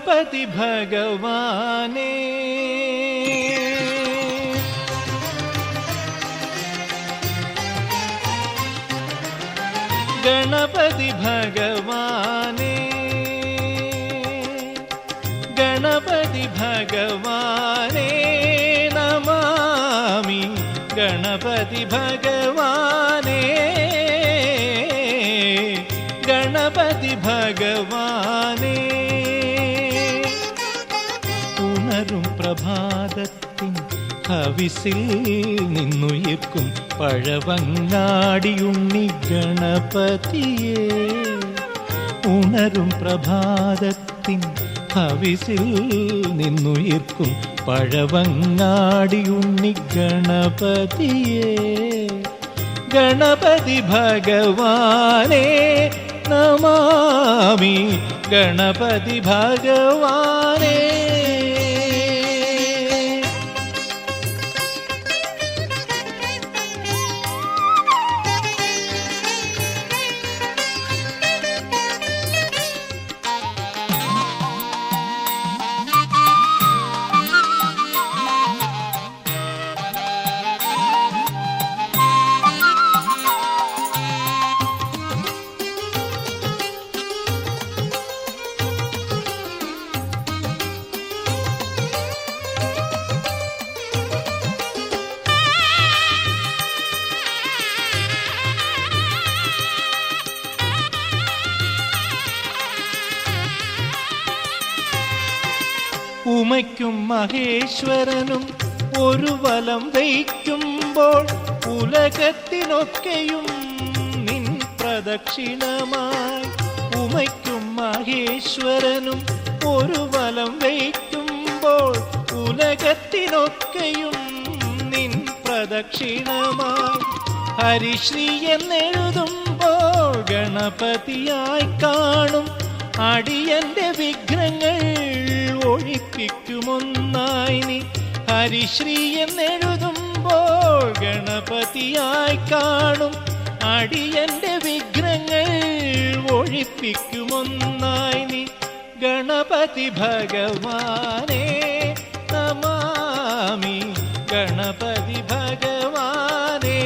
गणपति भगवाने गणपति भगवाने गणपति भगवाने नमामि गणपति भगवाने गणपति भगवाने ഉണരും പ്രഭാതത്തിൻ ഹവിസിൽ നിന്നുയർക്കും പഴവങ്ങാടിയുണ്ണി ഗണപതിയേ ഉണരും പ്രഭാതത്തിൻ ഹവിസിൽ നിന്നുയർക്കും പഴവങ്ങാടിയുണ്ണി ഗണപതിയേ ഗണപതി ഭഗവാനെ നമാമി ഗണപതി ഭഗവാനെ ഉമയ്ക്കും മഹേശ്വരനും ഒരു വലം വയ്ക്കുമ്പോൾ ഉലകത്തിനൊക്കെയും നിൻ പ്രദക്ഷിണമായി ഉമയ്ക്കും മഹേശ്വരനും ഒരു വലം വയ്ക്കുമ്പോൾ ഉലകത്തിനൊക്കെയും നിൻ പ്രദക്ഷിണമായി ഹരിശ്രീ എന്നെഴുതുമ്പോൾ ഗണപതിയായി കാണും അടിയന്റെ വിഘ്നങ്ങൾ ഒഴിപ്പിക്കുമൊന്നായി നീ ഹരിശ്രീ എന്നെഴുതുമ്പോൾ ഗണപതിയായി കാണും അടിയന്റെ വിഘ്നങ്ങൾ ഒഴിപ്പിക്കുമൊന്നായി നീ ഗണപതി ഭഗവാനെ നമാമി ഗണപതി ഭഗവാനെ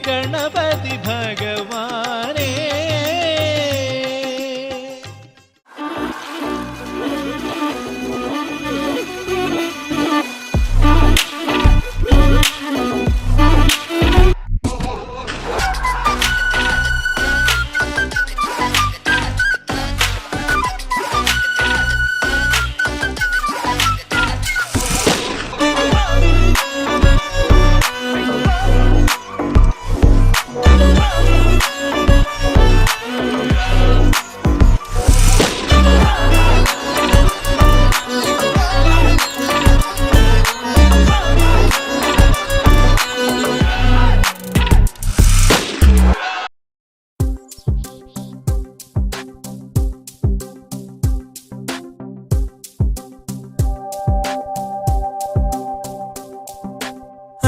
ഗണപതി ഭഗവാനെ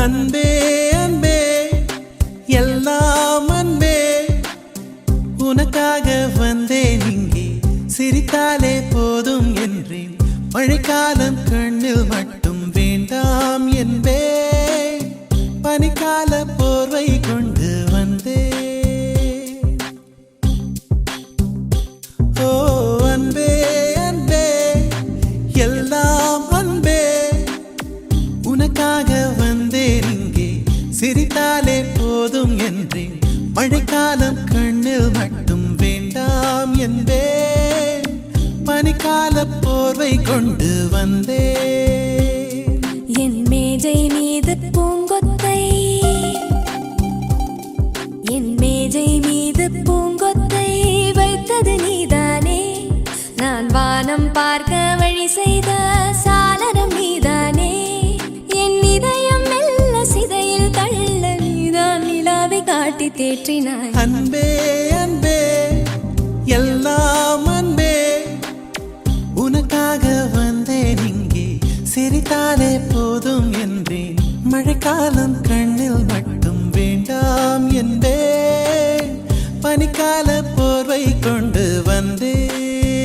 அன்பே அன்பே எல்லாம் அன்பே உனக்காக வந்தேன் இங்கே சிரித்தாலே போதும் என்றேன் மழைக்காலம் கண்ணில் மட்டும் வேண்டாம் என்பேன் பனிக்கால போர்வை கொண்டு வந்தேன் ஓ அன்பே அன்பே எல்லாம் அன்பே உனக்காக சிரித்தாலே போதும் என்றேன் மழைக்காலம் கண்ணில் மட்டும் வேண்டாம் என்பேன் பனிக்கால போர்வை கொண்டு வந்தேன் என் மேஜை மீது பூங்கொத்தை என் மேஜை மீது பூங்கொத்தை வைத்தது நீதானே நான் வானம் பார்க்க வழி செய்த சாளரம் நீதானே என் இதயம் மெல்ல சிதையில் தள்ள நீதான் நிலாவை காட்டி தேற்றினாய் அன்பே அன்பே எல்லாம் அன்பே உனக்காக வந்தேன் இங்கே சிரித்தாலே போதும் என்றேன் மழைக்காலம் கண்ணில் மட்டும் வேண்டாம் என்பேன் பனிக்கால போர்வை கொண்டு வந்தேன்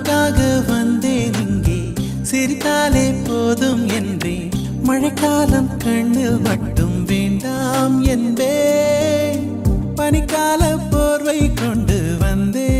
உனக்காக வந்தேன் இங்கே சிரித்தாலே போதும் என்றேன் மழைக்காலம் கண்ணில் மட்டும் வேண்டாம் என்பேன் பனிக்கால போர்வை கொண்டு வந்தேன்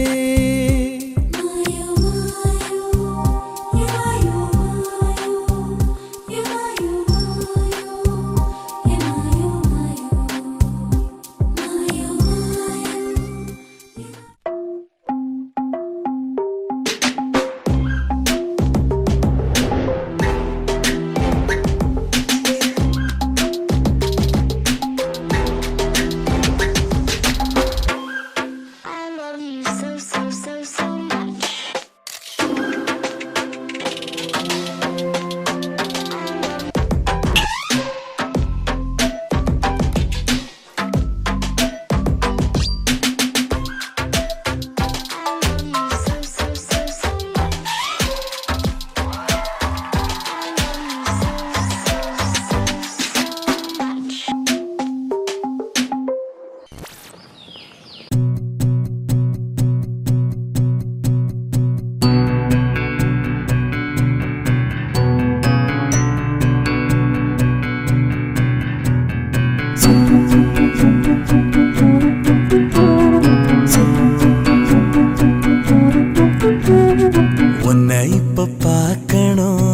உன்னை இப்ப பார்க்கணும்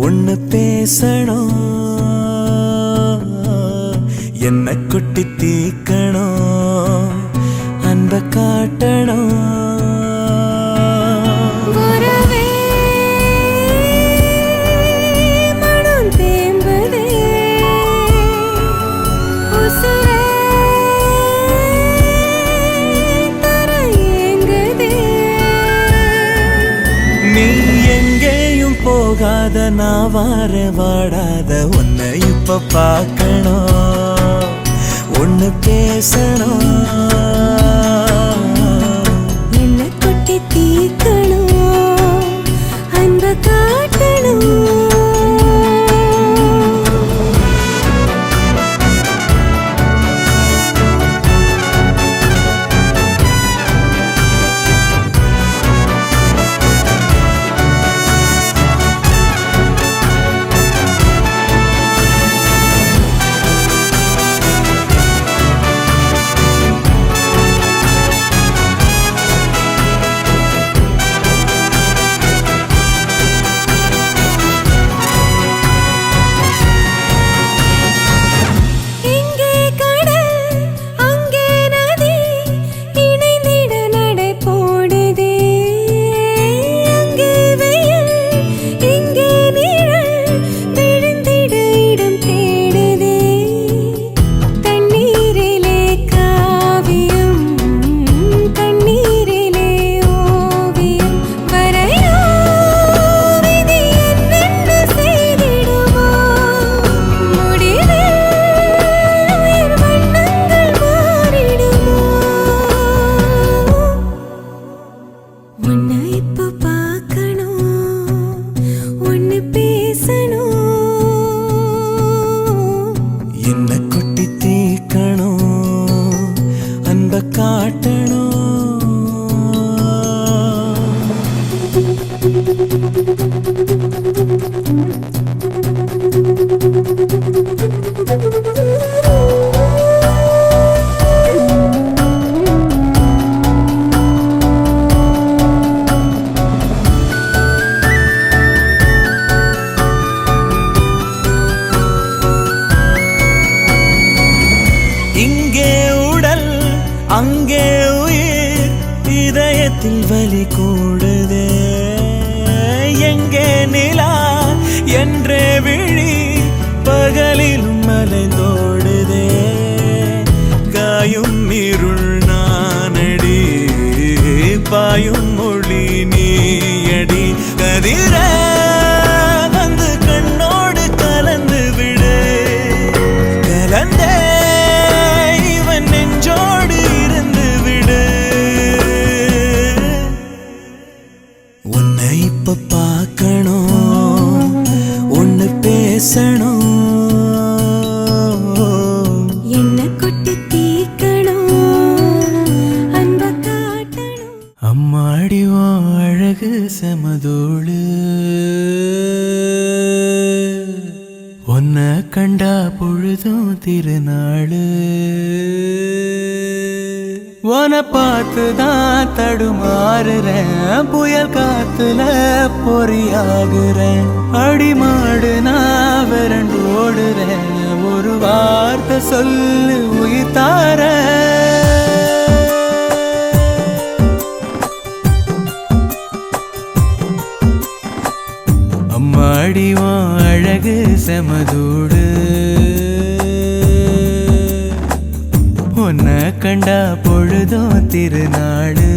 ஒன்னு பேசணும் என்ன குட்டி தீக்கணும் அன்ப காட்டணும் போகாத நான் வார வாடாத உன்னை இப்ப பார்க்கணும் ஒன்னு பேசணும் என்ன கொட்டி தீக்கணும் அன்ப காட்டணும் என்ன குட்டி தீக்கணும் அன்ப காட்டணும் அங்கே உயிர் இதயத்தில் வலி கூடுதே எங்கே நிலா என்றே விழி பகலிலும் மலைந்தோடுதே காயும் இருள் நானடி பாயும் மொழி நீயடி கதிர வந்து கண்ணோடு கலந்து விடு கலந்தே இப்ப பார்க்கணும் ஒன்னு பேசணும் என்ன கொட்டி தீக்கணும் அன்ப காட்டணும் அம்மாடி வாழ அழகு செமதோளு உன்னை கண்டா பொழுதும் திருநாளு உன்னை பார்த்துதான் தடுமாறுறேன் புயல் காத்துல பொறியாகுறேன் அடிமாடு நான் விரண்டு ஓடுறேன் ஒரு வார்த்தை சொல்லு உயிர் தார அம்மாடிவான் அழகு செமதூடு உன்னை கண்டா பொழுதும் திருநாடு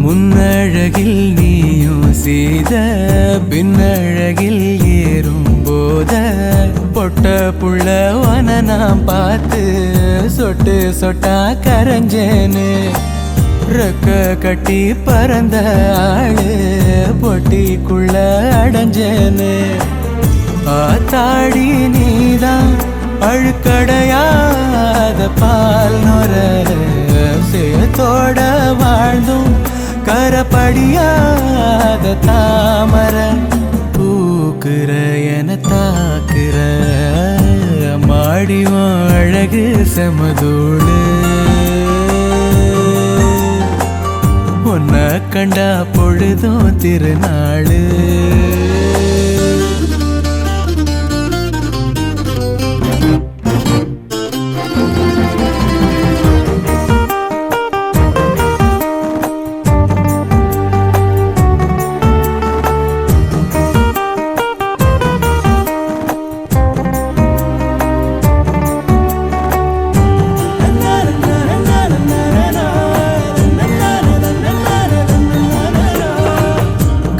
முன்னழகில் நீயும் செய்த பின்னழகில் ஏறும் போத பொட்ட புள்ளவன நான் பார்த்து சொட்டு சொட்டா கரைஞ்சேன்னு ரெக்க கட்டி பறந்த ஆளு பொட்டிக்குள்ள அடைஞ்சேன்னு ஆத்தாடி நீதான் அழுக்கடையாத பால் நொர சேத்தோட வாழ்ந்தும் கரப்படியாத தாமர பூக்குற என தாக்குற மாடிவான் அழகு செமதோளு உன்னை கண்டா பொழுதும் திருநாளு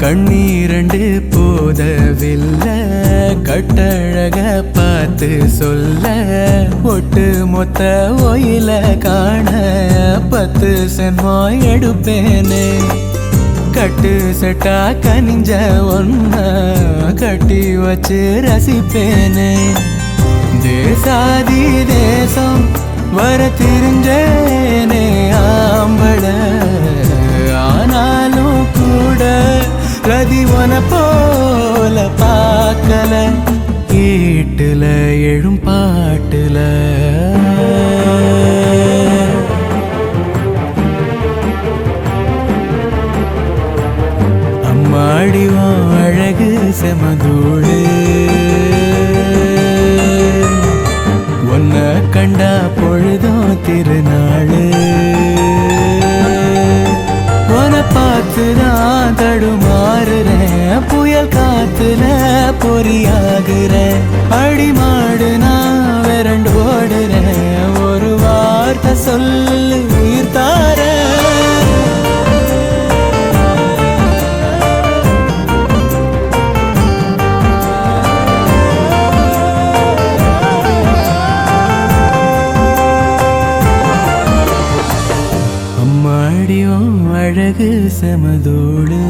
கண்ணீரண்டு போதவில்லை கட்டழக பார்த்து சொல்ல ஒட்டு மொத்த ஒயில காண 10 சென்மோ எடுப்பேனே கட்டு செட்டா கனிஞ்ச ஒன்ன கட்டி வச்சு ரசிப்பேனே தேசாதி தேசம் வர தெரிஞ்சேனே ஆம்பள ஆனாலும் கூட ரதிவன போல பார்க்கல கேட்டுல எழும் பாட்டுல அம்மாடிவான் அழகு செமதூடு உன்னை கண்டா பொழுதும் திருநாளு உன்னை பார்த்துதான் தடுமாறுறேன் புயல் காத்துல பொறியாகுறேன் அடிமாடு நான் விரண்டு ஓடுறேன் ஒரு வார்த்தை சொல்லு உயிர் தார அம்மாடியும் அழகு செமதோடு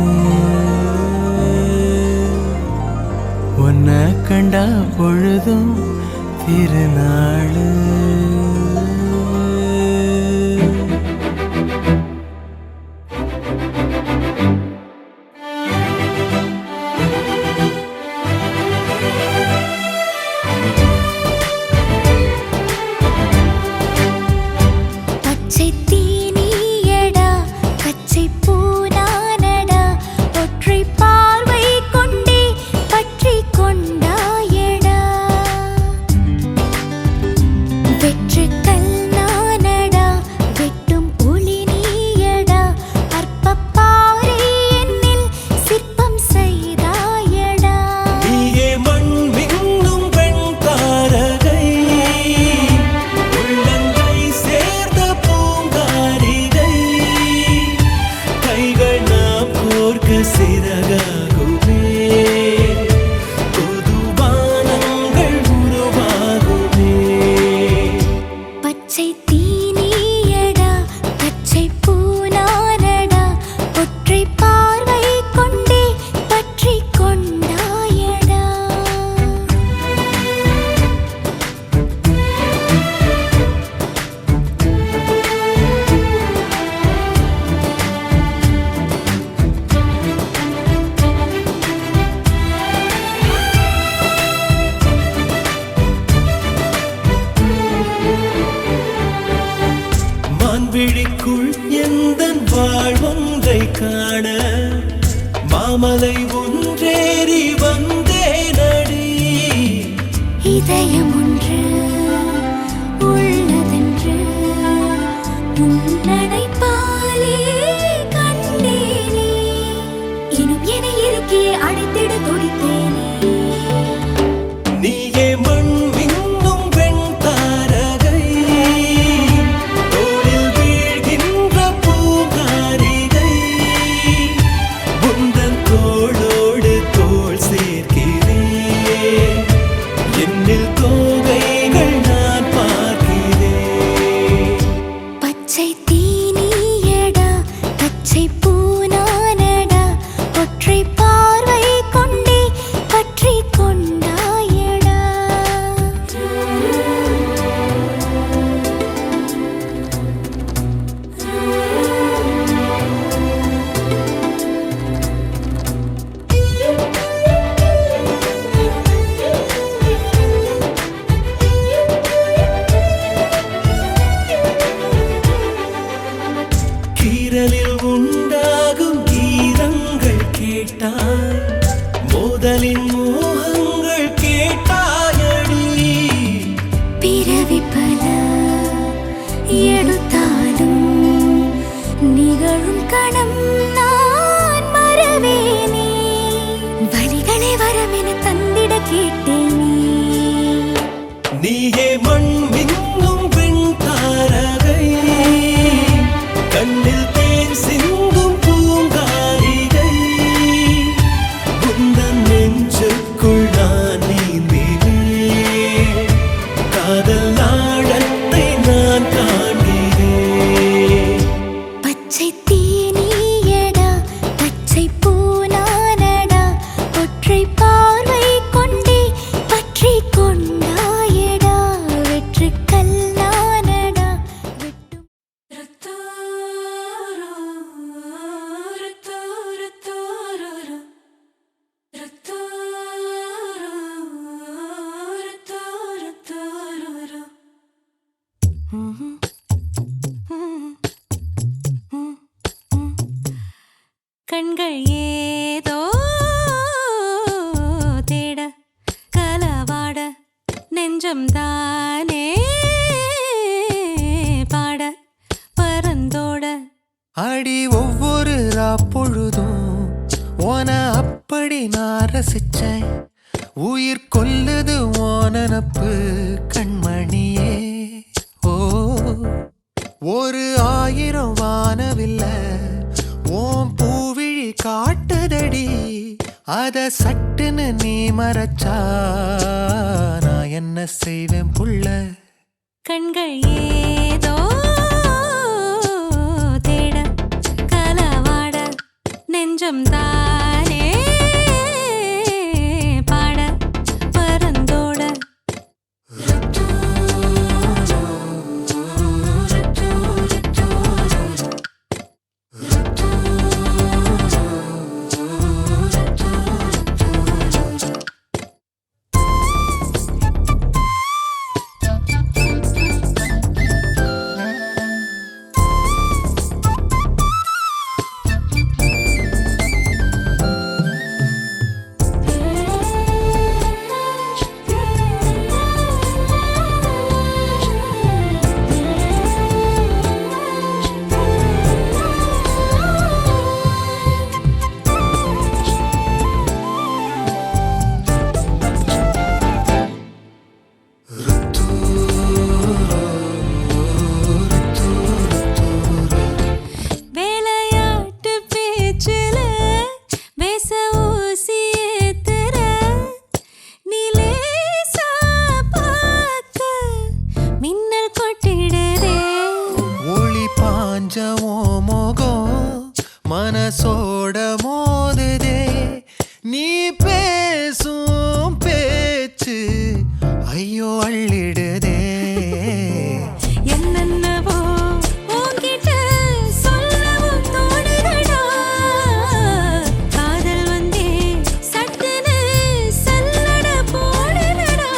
உன்னை கண்டா பொழுதும் திருநாளு பச்சை தீனியடா பச்சை பூனானடா ஒற்றை பார்வை கொண்டே பற்றி கொண்டாயடா. மான்விழிக்குள் எந்தன் வாழ்வொன்றை காண மாமலை ஒன்றேறி வந்தேனடி. இதயம் ஒன்று உள்ளதென்று உன்னடைப்பாலே கண்டேனே. இனும் என இருக்கே அடைத்திட துடித்தேனே. நீயே மண் மின்னும் வெண் தாரகை தோளில் வீழ்கின்ற பூங்காரிகை உந்தன் தோளோடு தோள் சேர்க்கிறேன் என்னில் தோகைகள் நான் பார்க்கிறேன். பச்சை தீனியடா பச்சை பூனானடா ஒற்றை பார்வை கொண்டே பற்றி கொண்டாயடா. கீரலில் உண்டாகும் கீதங்கள் கேட்டாய் மோதலின் மோகங்கள் கேட்டாயடி. பிறவி பல எடுத்தாலும் நிகழும் கணம் நான் மறவேனே. வலிகளை வரமென தந்திட கேட்டேனே. நீயே மண் மின்னும் வெண் தாரகை கண்ணில் தேன் சிந்தும் பூங்காரிகை உந்தன் நெஞ்சுக்குள் நான் நீந்தினேன் காதல் ஆழத்தை நான் காண்கிறேன். பச்சை தீனியடா பச்சை பூனானடா ஒற்றை பார்வை கொண்டே பற்றி கொண்டாயடா. வெற்று கல்லானடா விட்டும் கண்கள் ஏதோ தேட கலவாட நெஞ்சம் தானே பாட பரந்தோட. அடி ஒவ்வொரு பொழுதும் ஓன அப்படி நான் ரசிச்சேன். உயிர் கொல்லுது ஓனப்பு கண்மணியே. ஓ ஒரு 1000 வானவில்ல ஓம் பூவிழி காட்டுதடி. அத சட்டுன்னு நீ மறைச்சா நான் என்ன செய்வேன் புள்ள. கண்கள் ஏதோ தேட கலவாட நெஞ்சம் தானே பாட பரந்தோட. சாஞ்சமோ மோகம் மனசோட மோதுதே நீ பேசும் பேச்சு ஐயோ அள்ளிடுதே என்னென்னவோ உன்கிட்ட சொல்லவும் தோணுதடா காதல் வந்தே சட்டுன்னு சல்லட போடுதடா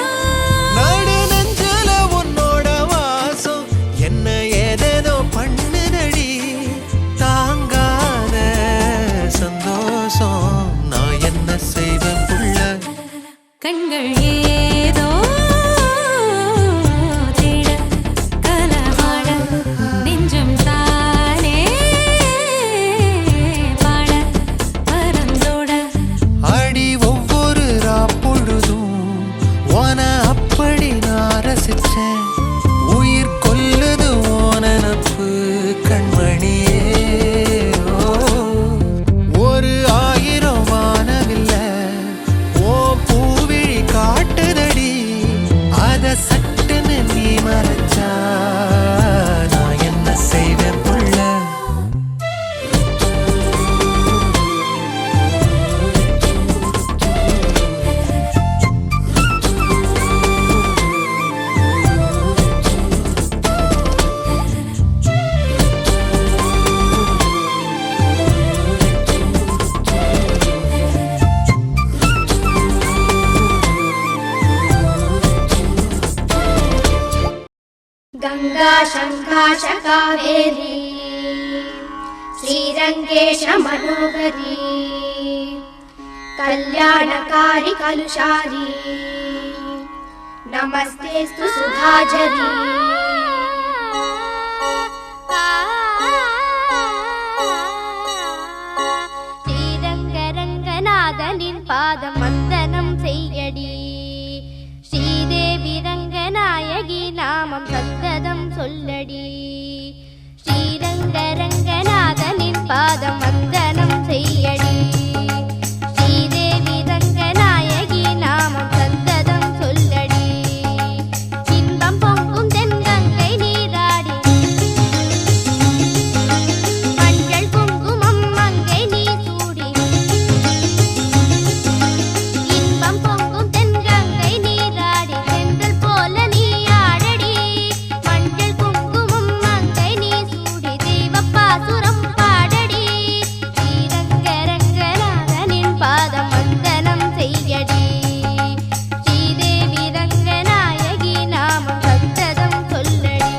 நடு நெஞ்சில உன்னோட வாசம் என்ன ஏதேதோ பண்ணுதடி தாங்காத சந்தோஷம் நான் என்ன செய்வேன் புள்ள கண்கள் ஏதோ தேட கலவாட நெஞ்சம் தானே பாட பறந்தோட அடி ஒவ்வொரு பொழுதும் உன அப்படி நான் ரசிச்சேன் உயிர் கொல்லுது ஓனப்பு கண்மணியே ஒரு 1000 வானவில்ல ஓ பூவிழி காட்டுதடி அத சட்டுன்னு நீ மறைச்சா நான் என்ன செய்வேன் புள்ள गंगा शंकाश कावेरी श्रीरंगेश मनोहरी कल्याणकारी कलुषारी नमस्तेस्तु सुधाझरी ஸ்ரீரங்கரங்கநாதனின் பாதம் வந்தனம் செய்யடி ஸ்ரீதேவி ரங்கநாயகி நாமம் சந்ததம் சொல்லடி ஸ்ரீரங்கரங்கநாதனின் பாதம் வந்தனம் செய்யடி ஸ்ரீதேவி ரங்கநாயகி நாமம் சந்ததம் சொல்லடி இன்பம் பொங்கும் தென்கங்கை நீராடி மஞ்சள் குங்குமம் மங்கை நீ சூடி இன்பம் பொங்கும் தென்கங்கை நீராடி சென்றல் போல நீ ஆடடி மஞ்சள் குங்குமம் மங்கை நீ சூடி தெய்வப்பாசுரம் பாடடி ஸ்ரீரங்கரங்கநாதனின் பாதம் வந்தனம் செய்யடி ஸ்ரீதேவி ரங்கநாயகி நாமம் சந்ததம் சொல்லடி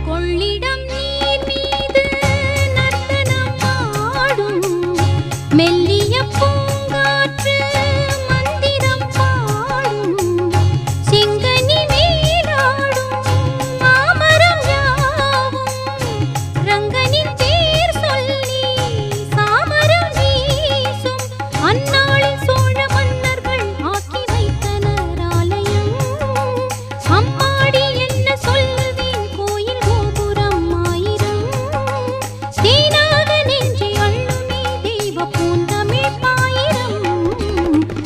கொள்ளிடம் நீர் மீது நர்த்தனம் ஆடும் மெல்லிய பூங்காற்று மந்திரம் பாடும் சிங்கனி மேலாடும் மாமரம் யாவும் ரங்கனின் பேர் சொல்லி சாமரம் வீசும் அந்நாளில் சோழ மன்னர்கள் ஆக்கி வைத்தனர் ஆலயம் அம்மாடி என்ன சொல்லுவேன் கோயில் கோபுரம் 1000 தேனாக நெஞ்சை அள்ளுமே தெய்வ பூந்தமிழ் பாயிரம்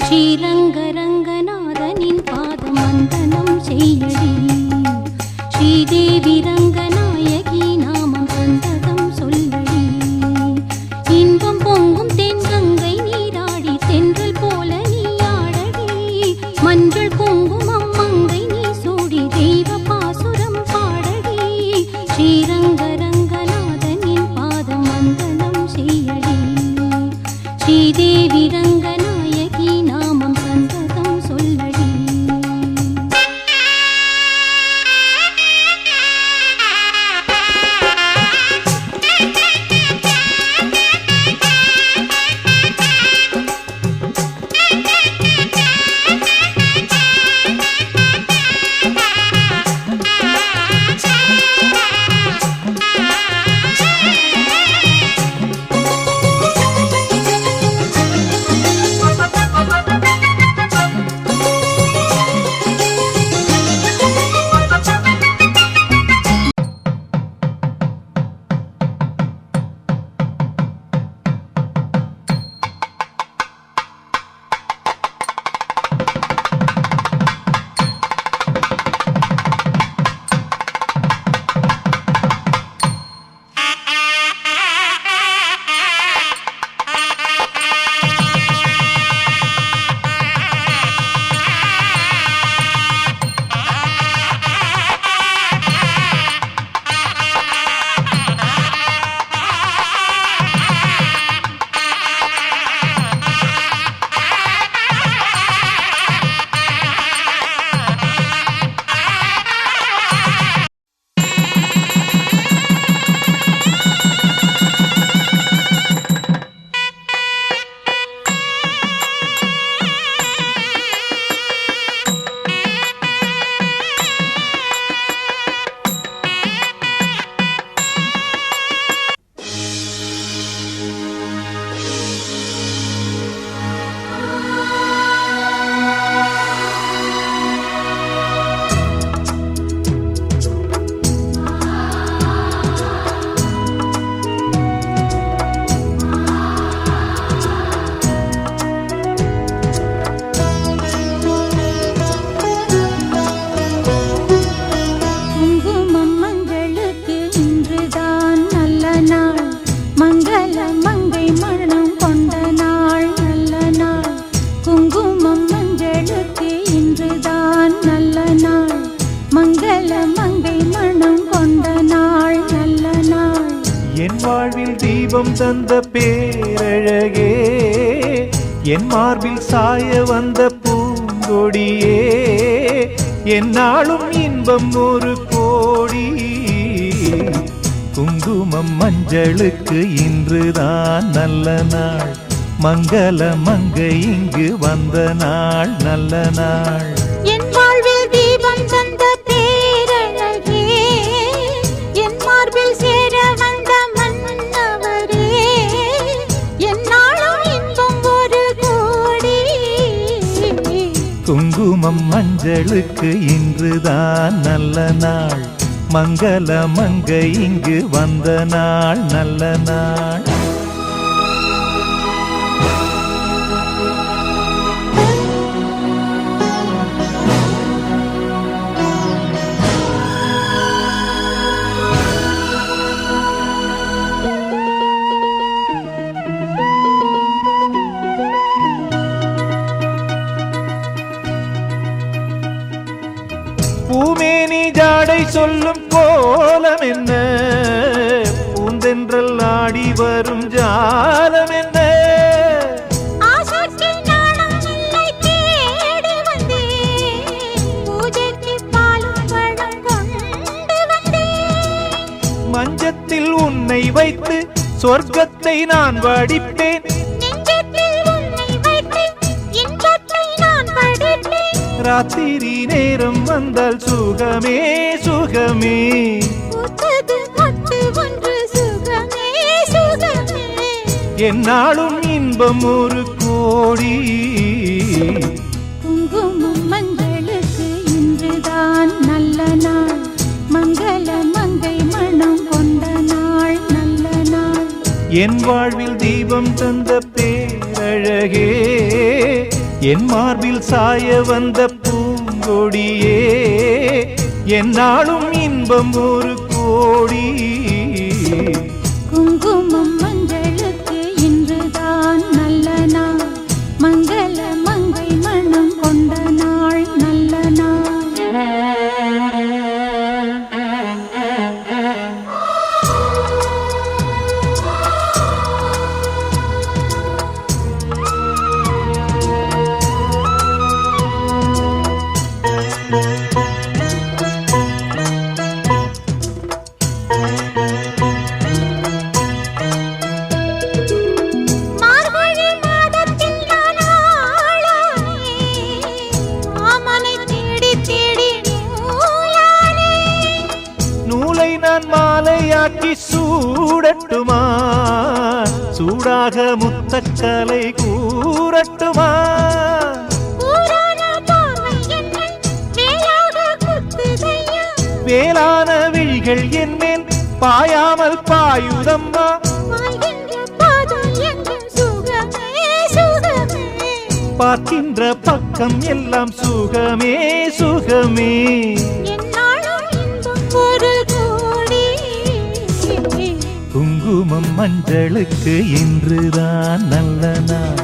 ஸ்ரீரங்கரங்கநாதனின் பாதம் வந்தனம் செய்யடி ஸ்ரீதேவி ரங்கநாயகி நாமம் சந்ததம் சொல்லடி இன்பம் பொங்கும் தென்கங்கை நீராடி தென்றல் போல நீ ஆடடி மஞ்சள் குங்குமம் மங்கை நீ சூடி தெய்வ பாசுரம் பாடடி ஸ்ரீரங்கரங்கநாதனின் பாதம் வந்தனம் செய்யடி ஸ்ரீதேவி ரங்கநாயகி நாமம் சந்ததம் சொல்லடி தீபம் தந்த பேரழகே என் மார்பில் சாய வந்த பூங்கொடியே என்னாலும் இன்பம் ஒரு கோடி குங்குமம் மஞ்சளுக்கு இன்றுதான் நல்ல நாள் மங்கள மங்கை இங்கு வந்த நாள் நல்ல நாள் என் வாழ்வில் தீபம் தந்த பேரழகே என் மார்பில் சேர வந்த மன்னவரே என்னாலும் இன்பம் ஒரு கோடி குங்குமம் மஞ்சளுக்கு இன்றுதான் நல்ல நாள் மங்கள மங்கை இங்கு வந்த நாள் நல்ல நாள் பூமேனி ஜாடை சொல்லும் கோலம் என்ன பூந்தென்றல் ஆடி வரும் ஜாலம் என்ன ஆசைக்கு நாணம் இல்லை தேடி வந்தேன் பூஜைக்கு பாலும் பழம் கொண்டு வந்தேன் மஞ்சத்தில் உன்னை வைத்து சொர்க்கத்தை நான் வடிப்பேன் நெஞ்சத்தில் உன்னை வைத்து இன்பத்தை நான் படிப்பேன் ராத்திரி நேரம் வந்தால் சுகமே சுகமே பூத்தது மொட்டு ஒன்று சுகமே சுகமே என்னாலும் இன்பம் ஒரு கோடி குங்குமம் மஞ்சளுக்கு இன்றுதான் நல்ல நாள் மங்கள மங்கை மனம் கொண்ட நாள் நல்ல நாள் என் வாழ்வில் தீபம் தந்த பேரழகே என் மார்பில் சாய வந்த பூங்கொடியே என்னாலும் இன்பம் ஒரு கோடி குங்குமம் மஞ்சளுக்கு இன்றுதான் நல்ல நாள் மங்கள மங்கை மனம் கொண்ட நாள் நல்ல நாள் மார்கழி மாதத்தில் நான் ஆளானே மாமனை தேடி தேடி நூலானே நூலை நான் மாலையாக்கி சூடட்டுமா சூடாக முத்தக்கலை கூறட்டுமா ஊரான பார்வை என்னை வேலாக குத்துதையா வேளான விழிகள் என்மேல் பாயாமல் பாயுதம்மா வாழ்கின்ற பாதம் எங்கும் சுகமே சுகமே பார்க்கின்ற பக்கம் எல்லாம் சுகமே சுகமே என்னாலும் இன்பம் ஒரு கோடி குங்குமம் மஞ்சளுக்கு இன்றுதான் நல்ல நாள்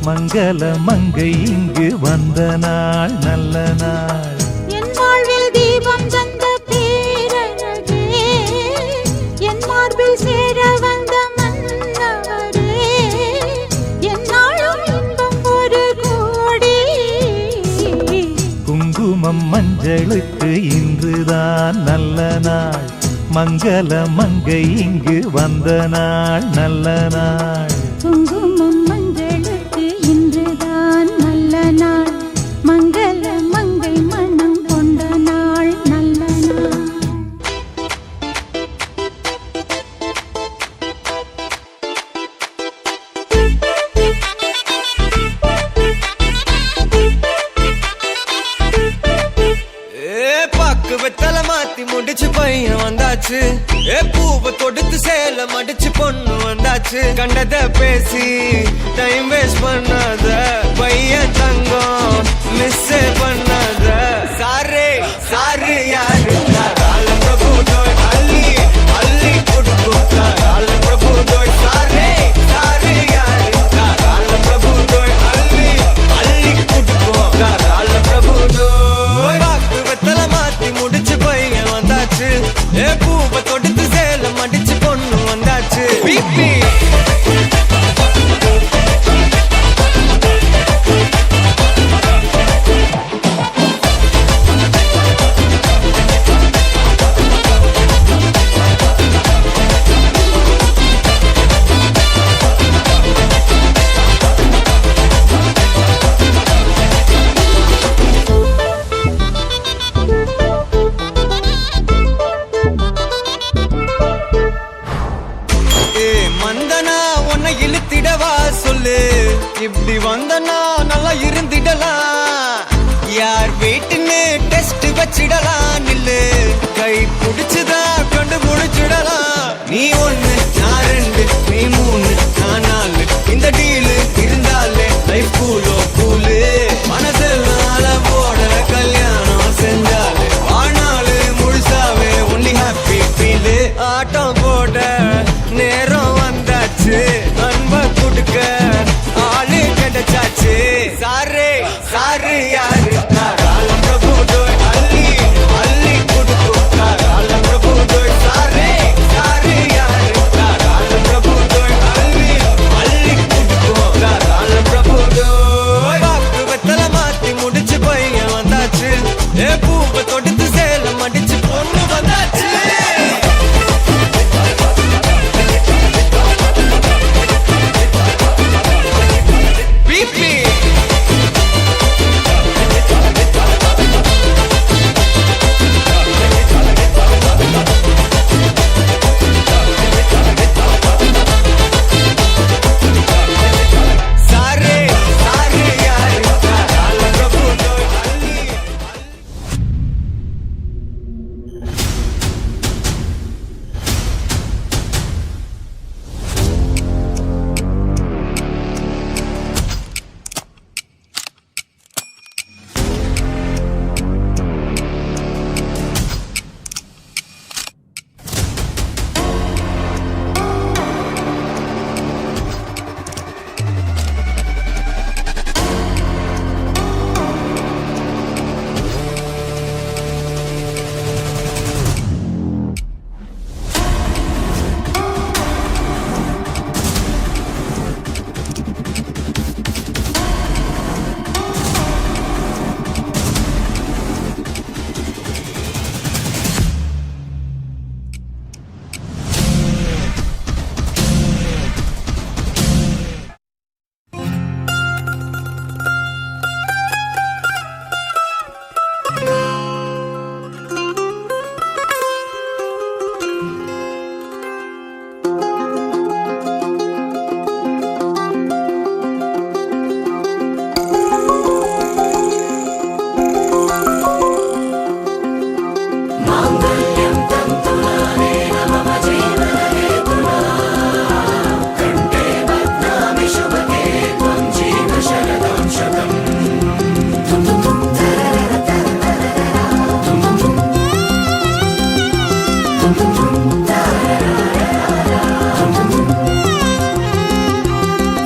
மங்கள மங்கை இங்கு வந்த நாள் நல்ல நாள் என் வாழ்வில் தீபம் தந்த பேரழகே என் மார்பில் சேர வந்த மன்னவரே என்னாலும் இன்பம் ஒரு கோடி குங்குமம் மஞ்சளுக்கு இன்றுதான் நல்ல நாள் மங்கள மங்கை இங்கு வந்த நாள் நல்ல நாள் குங்குமம் மஞ்சளுக்கு இன்றுதான் நல்ல நாள் மங்கள மங்கை மனம் கொண்ட நாள் நல்ல நாள் பாக்கு வெத்தல மாத்தி முடிச்சு பையன் வந்தாச்சு பூவை தொடுத்து சேல மடிச்சு பொண்ணு வந்தாச்சு கண்டத பேசி டைம் வேஸ்ட் பண்ணாத பையன் தங்கம் மிஸ் பண்ணாத சாரே சாரு யாரு கால பிரபு தோய் அள்ளி அள்ளி கொடுத்தா கால பிரபு தோய் சாரே சாரு யாரு கால பிரபு தோய் அள்ளி அள்ளி கொடுத்தா கால பிரபு தோய் பாக்கு வெத்தல மாத்தி முடிச்சு பையன் வந்தாச்சு பூவை தொடுத்து சேல மடிச்சு பொண்ணு வந்தாச்சு பிபி யார் வீட்டுன்னு டெஸ்ட் வச்சிடலாம் நில்லு கை புடிச்சுதா கண்டு முடிச்சிடலாம் நீ ஒண்ணு நான் ரெண்டு நீ மூணு நான் நாலு இந்த டீலு இருந்தாலே லைஃப் கூலோ கூலு மனசெல்லாம் போட கல்யாணம் செஞ்சாலே வாழ்நாளு முழுசாவே ஒன்லி ஹாப்பி ஃபீலு ஆட்டம் போட நேரம் வந்தாச்சு அன்ப கொடுக்க ஆளு கிடைச்சாச்சு சாரு சாரு யாரு காலம் பிரபு டோய் அள்ளி அள்ளி கொடுக்கும் காலம் பிரபு டோய் சாரு சாரு யாரு காலம் பிரபு டோய் அள்ளி அள்ளி கொடுக்கும் காலம் பிரபு டோய் பாக்கு வெத்தல மாத்தி முடிச்சு பையன் வந்தாச்சு ஏ பூவை தொடுத்து சேலம் அடிச்சு பொண்ணு வந்தாச்சு பிபி சாரே சாரே யாரு காலம் பிரபு டோய் அள்ளி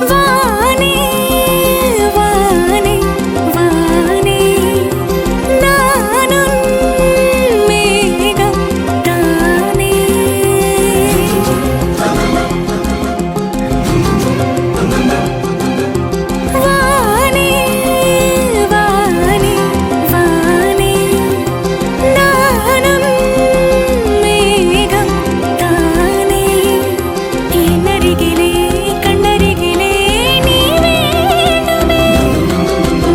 வானே வானே வானே நானும் மேகம் தானே வானே வானே வானே நானும் மேகம் தானே என்னருகிலே கண்ணருகிலே நீ வேண்டுமே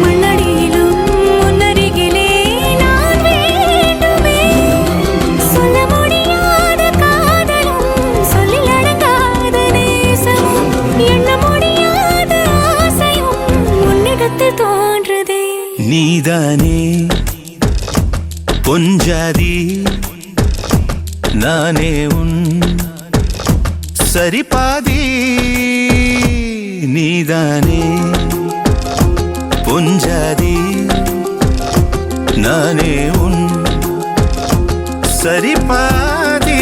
மண்ணடியிலும் முன்னருகிலே நான் வேண்டுமே சொல்ல முடியாத காதலும் சொல்லில் அடங்காத நேசமும் எண்ண முடியாத ஆசையும் உன்னிடத்தில் தோன்றுதே நீதானே பொஞ்சாதி நானே உன் சரிபாதி நீதானே பொஞ்சாதி நானே உன் சரிபாதி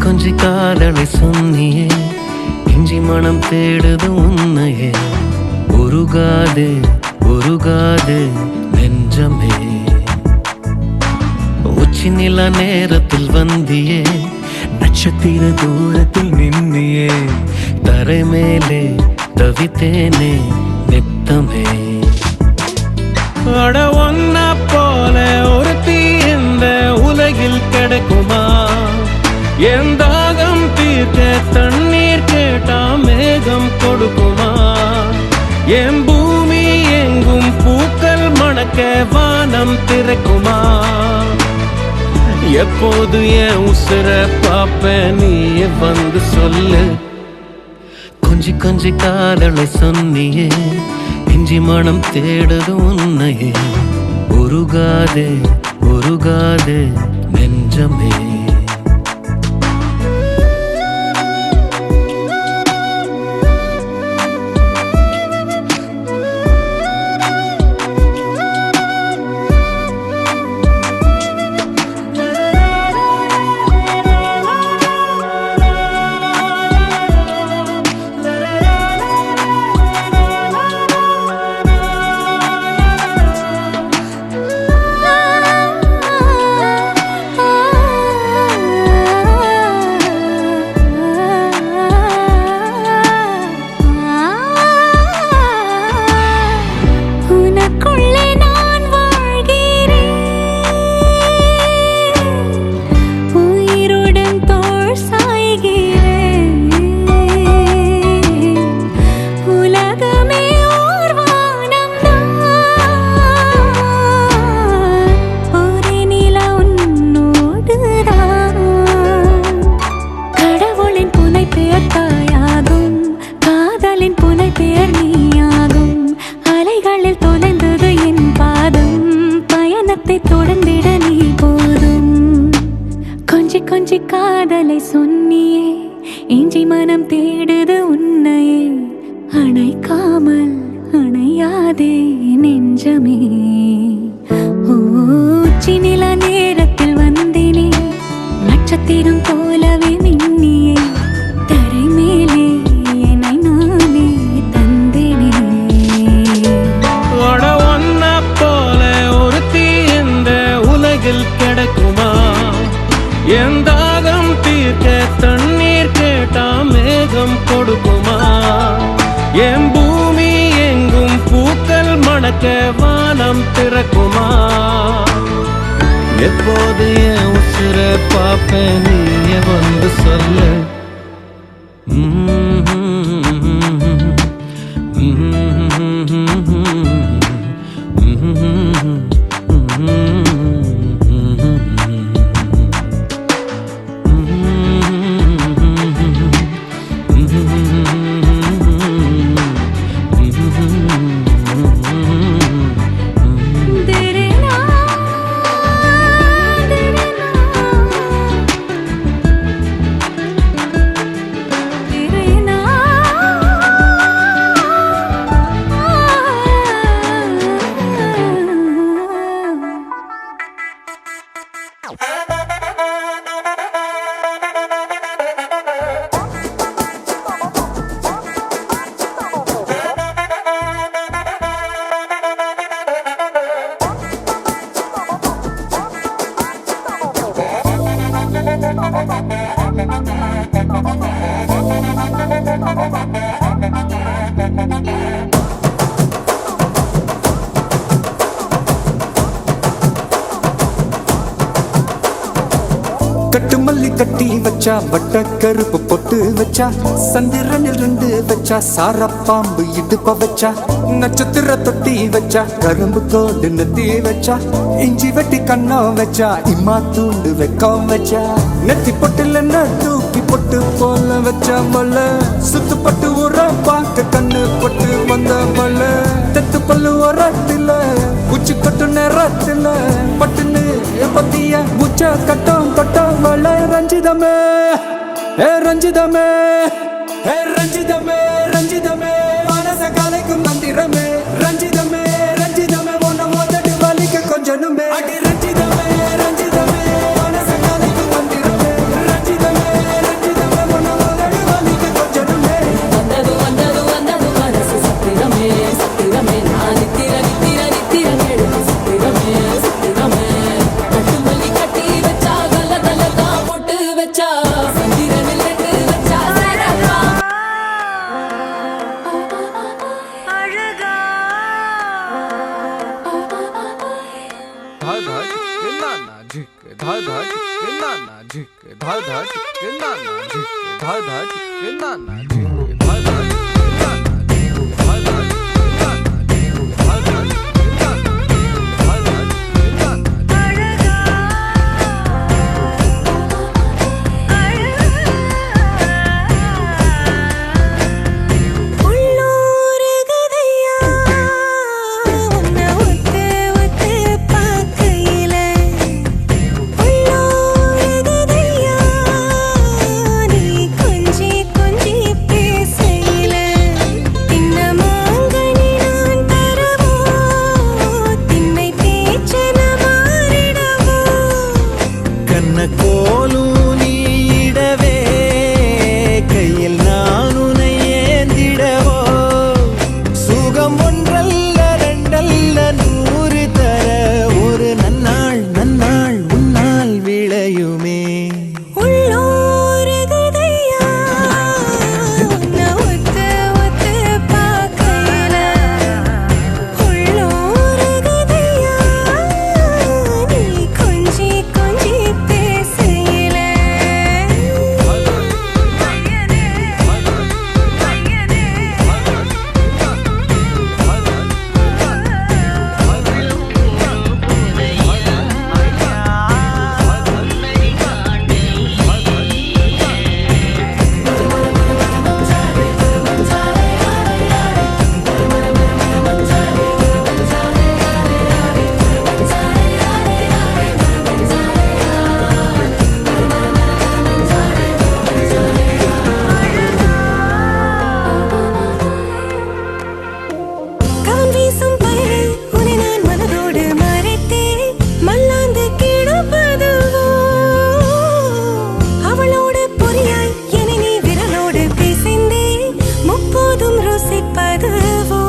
கொஞ்சி காதலை சொன்னியே இஞ்சி மனம் தேடுது உன்னையே உருகாதே உருகாதே நெஞ்சமே உச்சி நில நேரத்தில் வந்தியே நட்சத்திர தூரத்தில் நின்னியே தரை மேலே தவித்தேனே நித்தமே அட ஒன்ன போல ஒரு தீ இந்த உலகில் கிடைக்குமா என் தாகம் தீர்க்க தண்ணீர் கேட்டா மேகம் கொடுக்குமா என் பூமி எங்கும் பூக்கள் மணக்க வானம் திறக்குமா எப்போது என் உசுர பாப்ப நீயே வந்து சொல்லு கொஞ்சி கொஞ்சி காதலை சொன்னியே இஞ்சி மனம் தேடுது உன்னையே உருகாதே உருகாதே நெஞ்சமே கொஞ்சி காதலை சொன்னியே இஞ்சி மனம் தேடுது உன்னையே அணைக்காமல் அணையாதே நெஞ்சமே உச்சி நில நேரத்தில் வந்தினே நட்சத்திரம் போலவே மின்னியே தரை மேலே என்னை நானே தந்தேனே ஒன்ன போல ஒரு தீ இந்த உலகில் கிடைக்குமா என் தாகம் தீர்க்க தண்ணீர் கேட்டா மேகம் கொடுக்குமா என் பூமி எங்கும் பூக்கள் மணக்க வானம் திறக்குமா எப்போது என் உசுர பாப்ப நீய வந்து சொல்லு கட்டு மல்லி கட்டி வச்சா வட்ட கருப்பு பொட்டு வச்சா சந்திரனில் 2 வச்சா சார பாம்பு இடுப்ப வச்சா நட்சத்திர தொட்டி வச்சா கரும்பு கோடு நெத்தி வச்சா இஞ்சி வெட்டி கண்ணம் வச்சா இம்மா தூண்டு வெக்கம் வச்சா நெத்தி பொட்டுல தூக்கி பொட்டு போல வச்சா மல்ல சுத்து பட்டு உர பாக்க கண்ணு பொட்டு வந்த மல்ல தெத்து பல்லு உரத்துல உச்சி கொட்டு நேரத்துல பட்டுன்னு பத்திய உச்ச கட்டம் கொட்டம் வள ரஞ்சிதமே ரஞ்சிதமே ரஞ்சிதமே ரஞ்சிதமே மனச கலைக்கும் மந்திரமே ரஞ்சிதமே ரஞ்சிதமே உன்னை மோதட்டு வலிக்க கொஞ்சனுமே அடி ரஞ்சிதமே ரஞ்சிதமே மனச கலைக்கும் மந்திரமே ரஞ்சிதமே சந்திரனில் ரெண்டு வச்சா சாரப்பா உள்ளூருகுதையா உன்னை ஒத்து ஒத்து பார்க்கையில உள்ளூருகுதையா நீ கொஞ்சி கொஞ்சி பேசையில தின்னமாங்கனி நான் தரவோ திண்ணை பேச்சன மாறிடவோ கண்ண கோலும் நீடவே கையில் நான் உனை ஏந்திடவோ சுகம் ஒன்றல்ல ரெண்டல்ல 100 தர ஒரு நன்னாள் நன்னாள் உன்னால் விளையுமே உள்ளூருகுதையா உன்னை ஒத்து ஒத்து பார்க்கையில உள்ளூருகுதையா நீ கொஞ்சி கொஞ்சி பேசையில கவன் வீசும் பயிரை உன்னை நான் மனதோடு மறைத்தேன் மல்லாந்து கிடப்பதுவோ அவளோடு பொறியாய் என்னை நீ விரலோடு பேசிந்தே முப்போதும் ருசிப்பதுவோ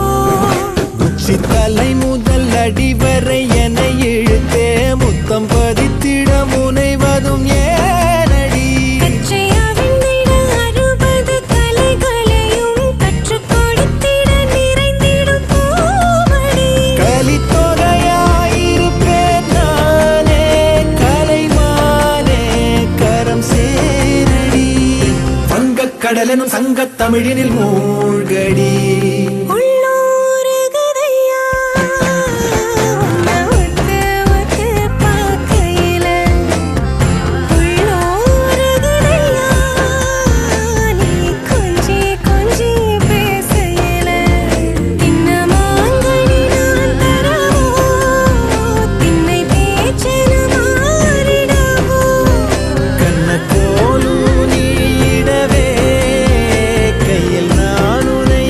உச்சி தலை முதல் அடி வரை என இழுத்தே முத்தம் பதித்திட முனைவதும் ஏனடி கச்சையா வெந்திட 60 கலைகளையும் கற்றுக் கொடுத்திட நிறைந்திடும் பூமடி கலித்தொகையாயிருப்பேன் நானே கலைமானே கரம் சேரடி வங்கக் கடலெனும் சங்கத் தமிழினில் மூழ்கடி உள்ளூருகுதையா உன்னை ஒத்து ஒத்து பார்க்கையில உள்ளூருகுதையா நீ கொஞ்சி கொஞ்சி பேசையில தின்னமாங்கனி நான் தரவோ திண்ணை பேச்சன மாறிடவோ கண்ண கோலும் நீடவே கையில் நான் உனை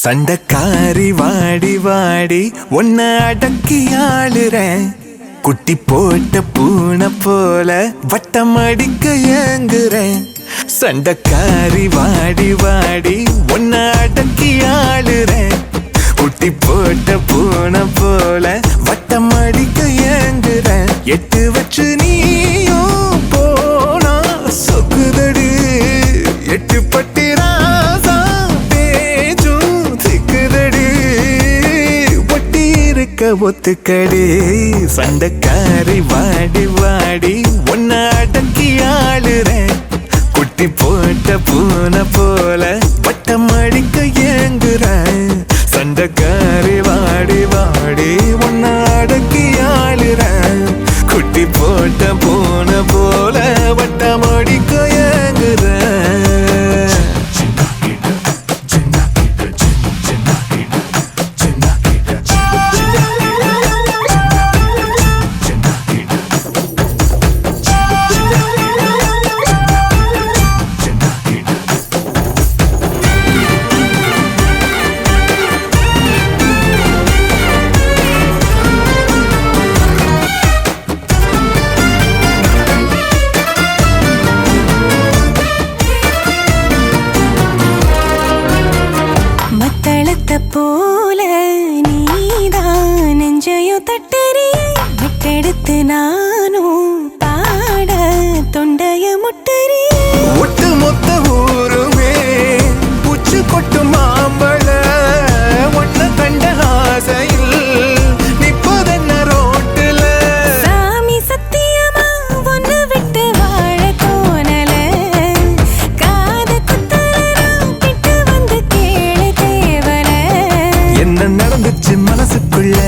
சண்டக்காரி வாடி வாடி உன்னை அடக்கி ஆளுறேன் குட்டி போட்ட பூனை போல வட்டம் அடிக்க ஏங்குறேன் சண்டக்காரி வாடி வாடி உன்னை அடக்கி ஆளுறேன் குட்டி போட்ட பூனை போல வட்டம் அடிக்க ஏங்குறேன் எட்டு வச்சு நீயும் போனா சொக்குதடி எட்டு பட்டி ராசா பேச்சும் திக்குதடி ஒட்டி இருக்க ஒத்துக்கடி சண்டக்காரி வாடி வாடி உன்னை அடக்கி ஆளுறேன் குட்டி போட்ட பூனை போல வட்டம் அடிக்க ஏங்குறேன் சண்டக்காரி வாடி வாடி உன்னை அடக்கி ஆளுறேன் குட்டி போட்ட பூனை போல வட்டம் அடிக்க ஏங்குறேன் மத்தளத்தை போல நீதான் நெஞ்சையும் தட்டறி விட்டெடுத்து நானும் பாட தொண்டைய முட்டறி ஒட்டு மொத்த ஊருமே உச்சு கொட்டு மாம்பழ ஒன்ன கண்ட ஆசையில் நிப்பதென்ன ரோட்டுல சாமி சத்தியமா ஒன்னு விட்டு வாழ தோணல காத குத்தலாம் கிட்ட வந்து கேளு தேவல என்ன நடந்துச்சு மனசுக்குள்ள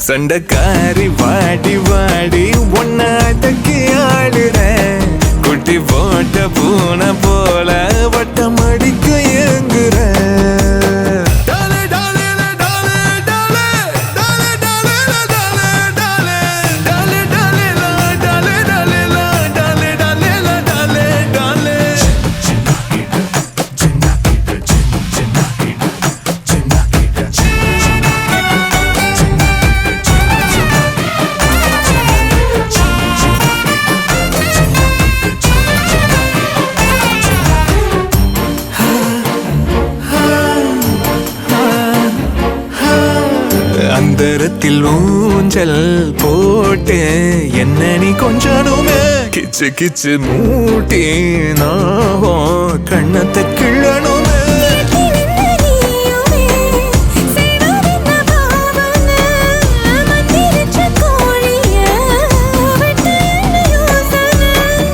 சண்டக்காரி வாடி வாடி உன்னை அடக்கி ஆளுறேன் குட்டி போட்ட பூனை போல வட்டம் அடிக்க ஏங்குறேன் அந்தரத்தில் ஊஞ்சல் போட்டு என்ன நீ கொஞ்சனுமே கிச்சு கிச்சு மூட்டி நாவும் கண்ணத்தை கிள்ளணுமே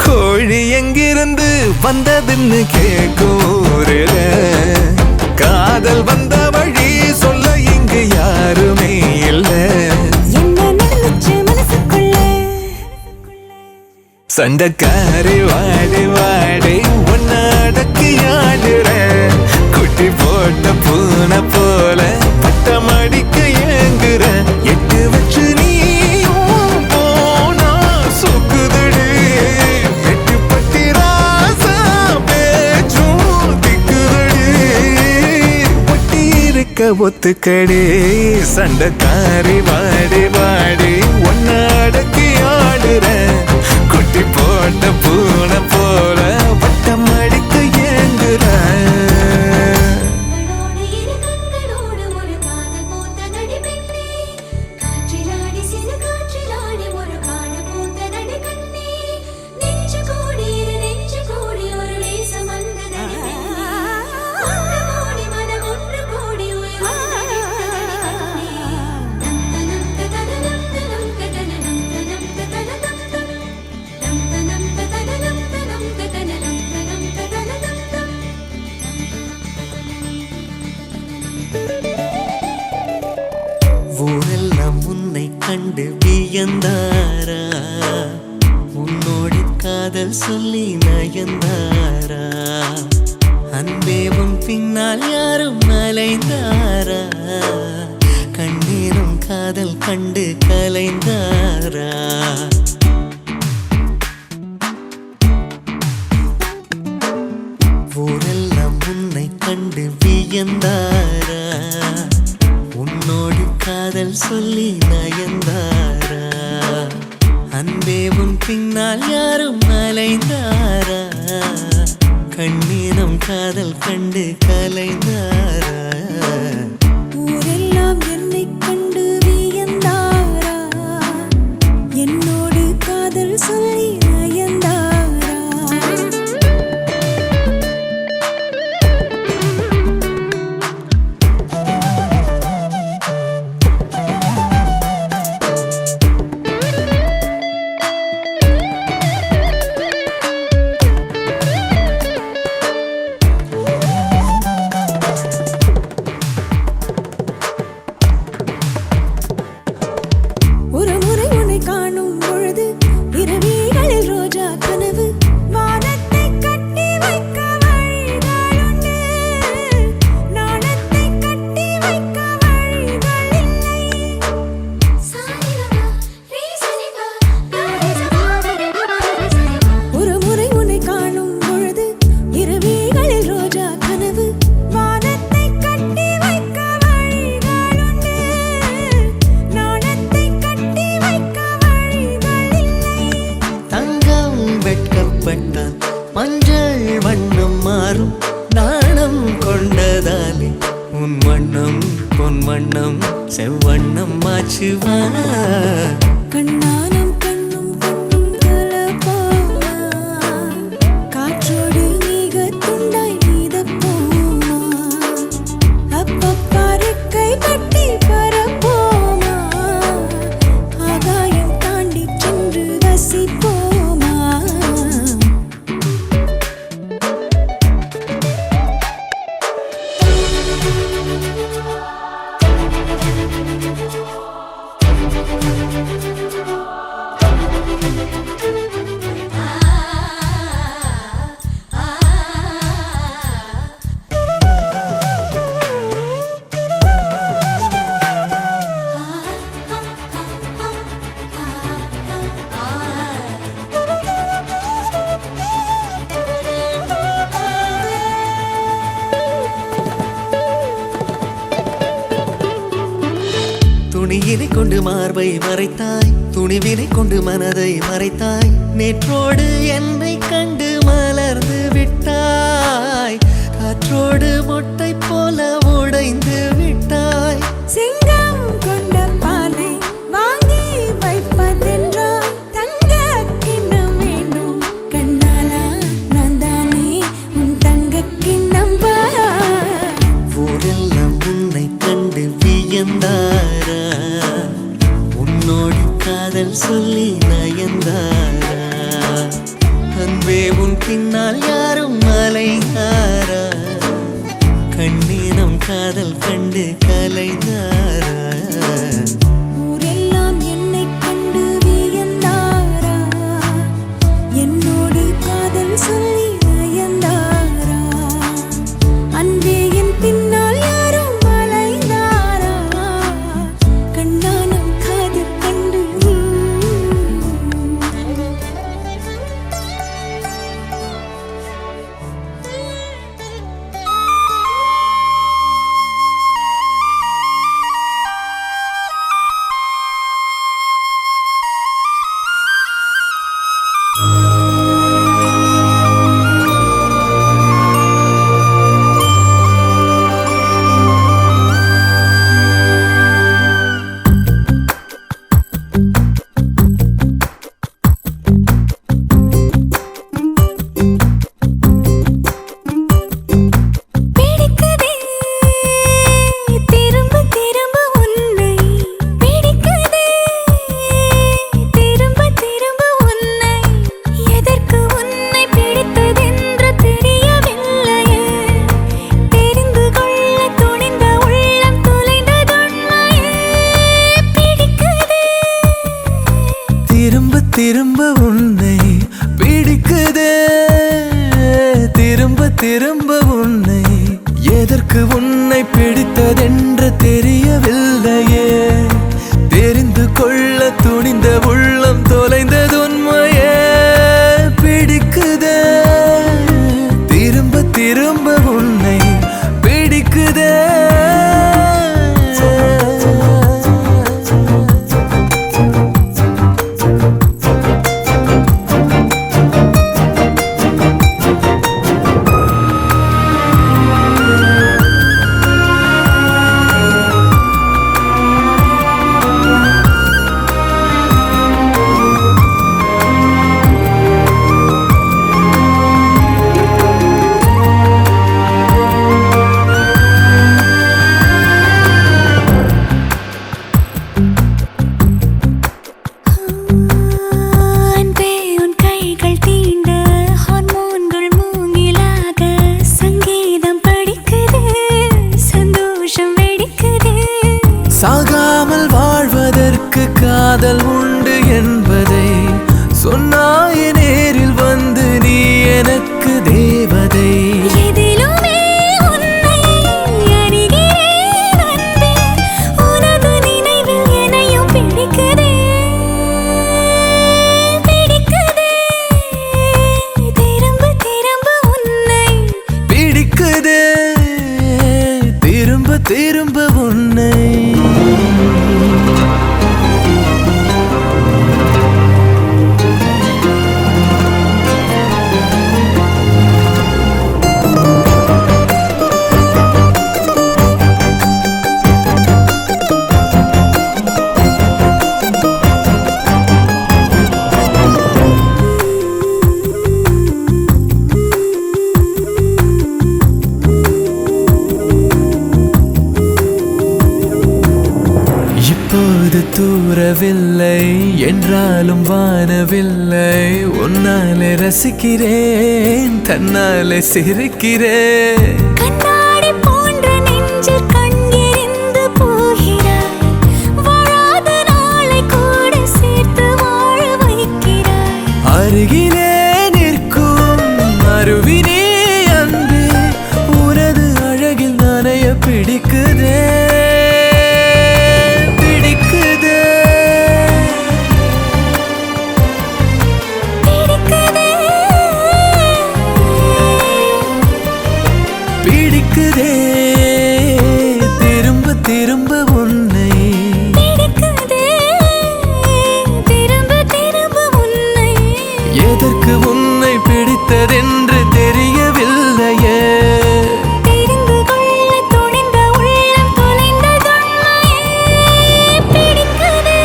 கோழி எங்கிருந்து வந்ததுன்னு கேக்கூரல காதல் வந்த வழி சொல்ல இங்கு யாருமே இல்ல என்ன நடந்துச்சு மனசுக்குள்ள சண்டக்காரி வாடி வாடி உன்னை அடக்கி ஆளுறேன் குட்டி போட்ட பூனை போல பட்டம் அடிக்க ஏங்குறேன் எட்டு வச்சு நீயும் போனா சொக்குதடி எட்டு பட்டி ராசா பேச்சும் திக்குதடி ஒட்டி இருக்க ஒத்துக்கடி சண்டக்காரி வாடி வாடி உன்னை அடக்கி ஆளுறேன் குட்டி போட்ட பூனை போல வட்டம் அடிக்க ஏங்குறேன் இரு கண்களோடு ஒரு காதல் பூத்ததடி பெண்ணே காற்றிலாடி சிறு காற்றிலாடி ஒரு காண பூத்ததடி கண்ணே நெஞ்சு கூடி ஒரு நேசம் வந்ததடி பெண்ணே ஒன்று கோடி மனம் ஒன்று கோடி உயிர் வந்ததடி கண்ணே நம் தனம் தனம் தனம் தனம் தனம் தனம் ஊரெல்லாம் உன்னை கண்டு வியந்தாரா உன்னோடு காதல் சொல்லி நயந்தாரா அன்பே உன் பின்னால் யாரும் அலைந்தாரா கண்ணீரும் காதல் கண்டு கலைந்தாரா ஊரெல்லாம் உன்னை கண்டு வியந்தாரா காதல் சொல்லி நயந்தாரா அன்பே உன் பின்னால் யாரும் அலைந்தாரா கண்ணீரம் காதல் கண்டு கலைந்தாரா ஊரெல்லாம் என்னைக் கண்டு வியந்தாரா என்னோடு காதல் சொல்லி நயந்தாரா ஒரு முறை உன்னை காணும் பொழுது இரவிகளில் ரோஜா கனவு வானத்தை கட்டி வைக்க வழிகளுண்டு நாணத்தை கட்டி வைக்க வழிகள் இல்லை சாரிகா ரீசனிகா நாரிசா சரிகா ஒரு முறை உன்னை காணும் பொழுது இரவிகளில் ரோஜா கனவு வானத்தை கட்டி வைக்க வழிகளுண்டு நாணத்தை கட்டி வைக்க வழிகள் இல்லை தங்கம் வெட்கப்பட்டால் மஞ்சள் வண்ணம் மாறும் நாணம் கொண்டதாலே உன் வண்ணம் பொன் வண்ணம் செவ்வண்ணம் மாச்சுவா கண்ணானம் கண்ணும் கண்ணும் கலப்பாமா காற்றோடு நீக துண்டாய் நீதப்போமா அப்பப்பா ரெக்கை கட்டி பரப்போமா ஆகாயம் தாண்டி சென்று ரசிப்போமா துணியினை கொண்டு மார்பை மறைத்தாய் துணிவினை கொண்டு மனதை மறைத்தாய் நேற்றோடு என்னை கண்டு மலர்ந்து விட்டாய் காற்றோடு மொட்டை போல உடைந்து விட்டாய் சிங்கம் கொண்ட பாலை வாங்கி வைப்பதென்றால் தங்க கிண்ணம் வேண்டும் கண்ணாலா நான் தானே உன் தங்க கிண்ணம் ஊரெல்லாம் உன்னை கண்டு வியந்தாரா உன்னோடு காதல் சொல்லி நயந்தாரா அன்பே உன் பின்னால் யாரும் அலைந்தாரா கண்ணீரம் காதல் கண்டு கலைந்தாரா ஊரெல்லாம் என்னைக் கண்டு வியந்தாரா என்னோடு காதல் சொல்லி நயந்தாரா அன்பே என் பின்னால் யாரும் அலைந்தாரா கண்ணானம் காதல் கண்டு பிடிக்குதே திரும்ப திரும்ப உன்னை பிடிக்குதே திரும்ப திரும்ப உன்னை எதற்கு உன்னை பிடித்ததென்று தெரியவில்லையே தெரிந்து கொள்ள துணிந்த உள்ளம் தொலைந்ததுண்மையே பிடிக்குதே திரும்ப திரும்ப உன்னை பிடிக்குதே திரும்ப திரும்ப உன்னை எதற்கு உன்னை பிடித்ததென்று தெரியவில்லையே தெரிந்து கொள்ள துணிந்த உள்ளம் தொலைந்தது உண்மையே பிடிக்குதே திரும்ப திரும்ப உன்னை பிடிக்குதே திரும்ப உன்னை இப்போது தூரவில்லை என்றாலும் வானவில்லை உன்னாலே ரசிக்கிறேன் தன்னாலே சிரிக்கிறேன் கண்ணாடி போன்ற நெஞ்சில் கண்ணெறிந்து போகிறாய் வாழாத நாளை கூட சேர்த்து வாழ வைக்கிறாய் அருகிலே நிற்கும் அருவினே அன்பே உனது அழகில் நனைய பிடிக்குதே பிடிக்குதே திரும்ப திரும்ப உன்னை பிடிக்குதே திரும்ப திரும்ப உன்னை எதற்கு உன்னை பிடித்ததென்று தெரியவில்லையே தெரிந்து கொள்ள துணிந்த உள்ளம் தொலைந்ததுண்மையே பிடிக்குதே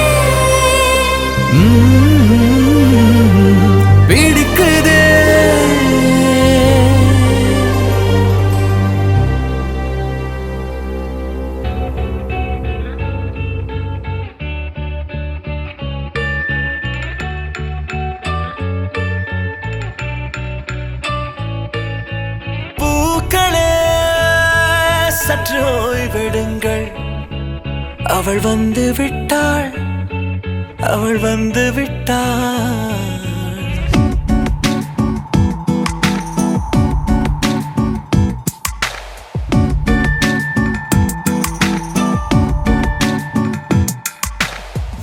பிடிக்குதே பூக்களே சற்று ஓய்வெடுங்கள் அவள் வந்து விட்டாள் அவள் வந்து விட்டாள்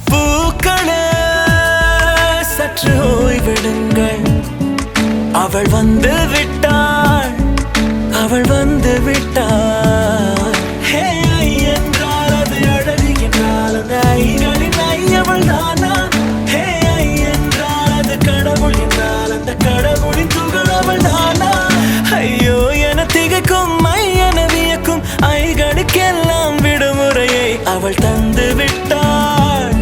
பூக்களே சற்று ஓய்வெடுங்கள் அவள் வந்து விட்டாள் அவள் வந்து விட்டாள் ஹே ஐ என்றால் அது அழகு என்றால் அந்த ஐகளின் ஐ அவள் தானா ஹே ஐ என்றால் அது கடவுள் என்றால் அந்த கடவுளின் துகள் அவள் தானா ஐயோ என திகைக்கும் ஐ என வியக்கும் ஐகளுக்கெல்லாம் விடுமுறையை அவள் தந்து விட்டாள்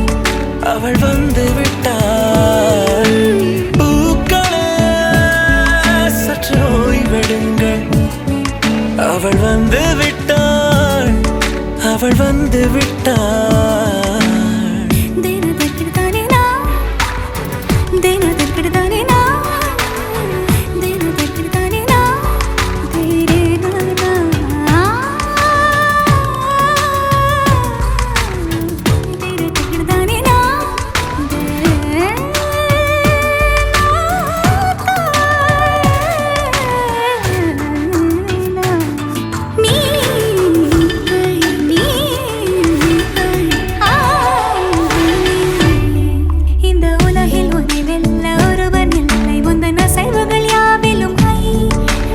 அவள் வந்து விட்டாள் பூக்களே சற்று ஓய்வெடுங்கள் அவள் வந்து விட்டாள் அவள் வந்து விட்டாள் தினதற்கிடுதானே நான் தினதற்கிடுதானே நான் தினதற்கிடுதானே நான் தேரே நானா தினதற்கிடுதானே நான் தேரே இந்த உலகில் உன்னை வெல்ல ஒருவர் இல்லை முந்தன செயல்கள் யாவிலும் கை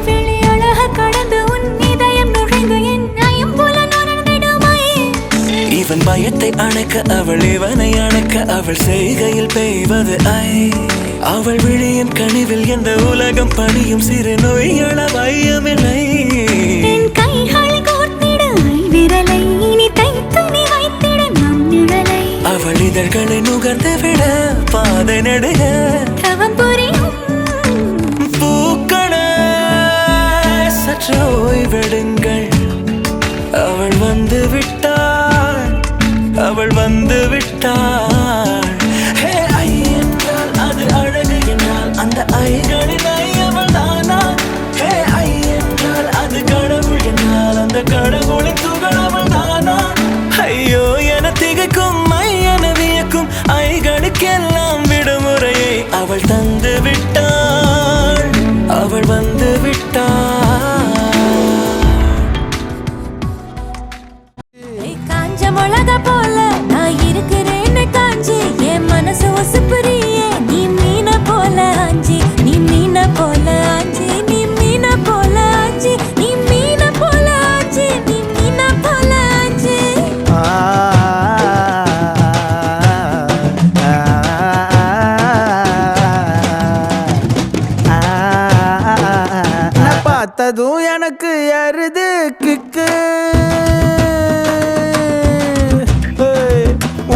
வெளியழக கடந்து உன் இதயம் நுழைந்து என்னையும் போல நுழைந்திடுமை இவன் பயத்தை அணைக்க அவள் இவனை அணைக்க அவள் செய்கையில் பெய்வது ஐ அவள் விழியின் கனிவில் எந்த உலகம் பணியும் சிறு நோய்கள வையமில்லை என் கைகள் கோர்த்திட விரலை இனி தைத்து நீ வைத்திட நம் நிழலை அவள் இதழ்களை நுகர்ந்து விட பாதை நடுக தவம் புரியும் பூக்களே சற்று ஓய்வெடுங்கள் அவள் வந்து விட்டாள் அவள் வந்து விட்டாள் ஹே ஐ என்றால் அது அழகு என்றால் அந்த ஐகளின் ஐ அவள் தானா ஹே ஐ என்றால் அது கடவுள் என்றால் அந்த கடவுளின் துகள் அவள் தானா ஐயோ என திகைக்கும் ஐ என வியக்கும் ஐகளுக்கெல்லாம் விடுமுறையை அவள் தந்து விட்டாள் அவள் வந்து விட்டாள் எனக்கு ஏறுது கிக்கு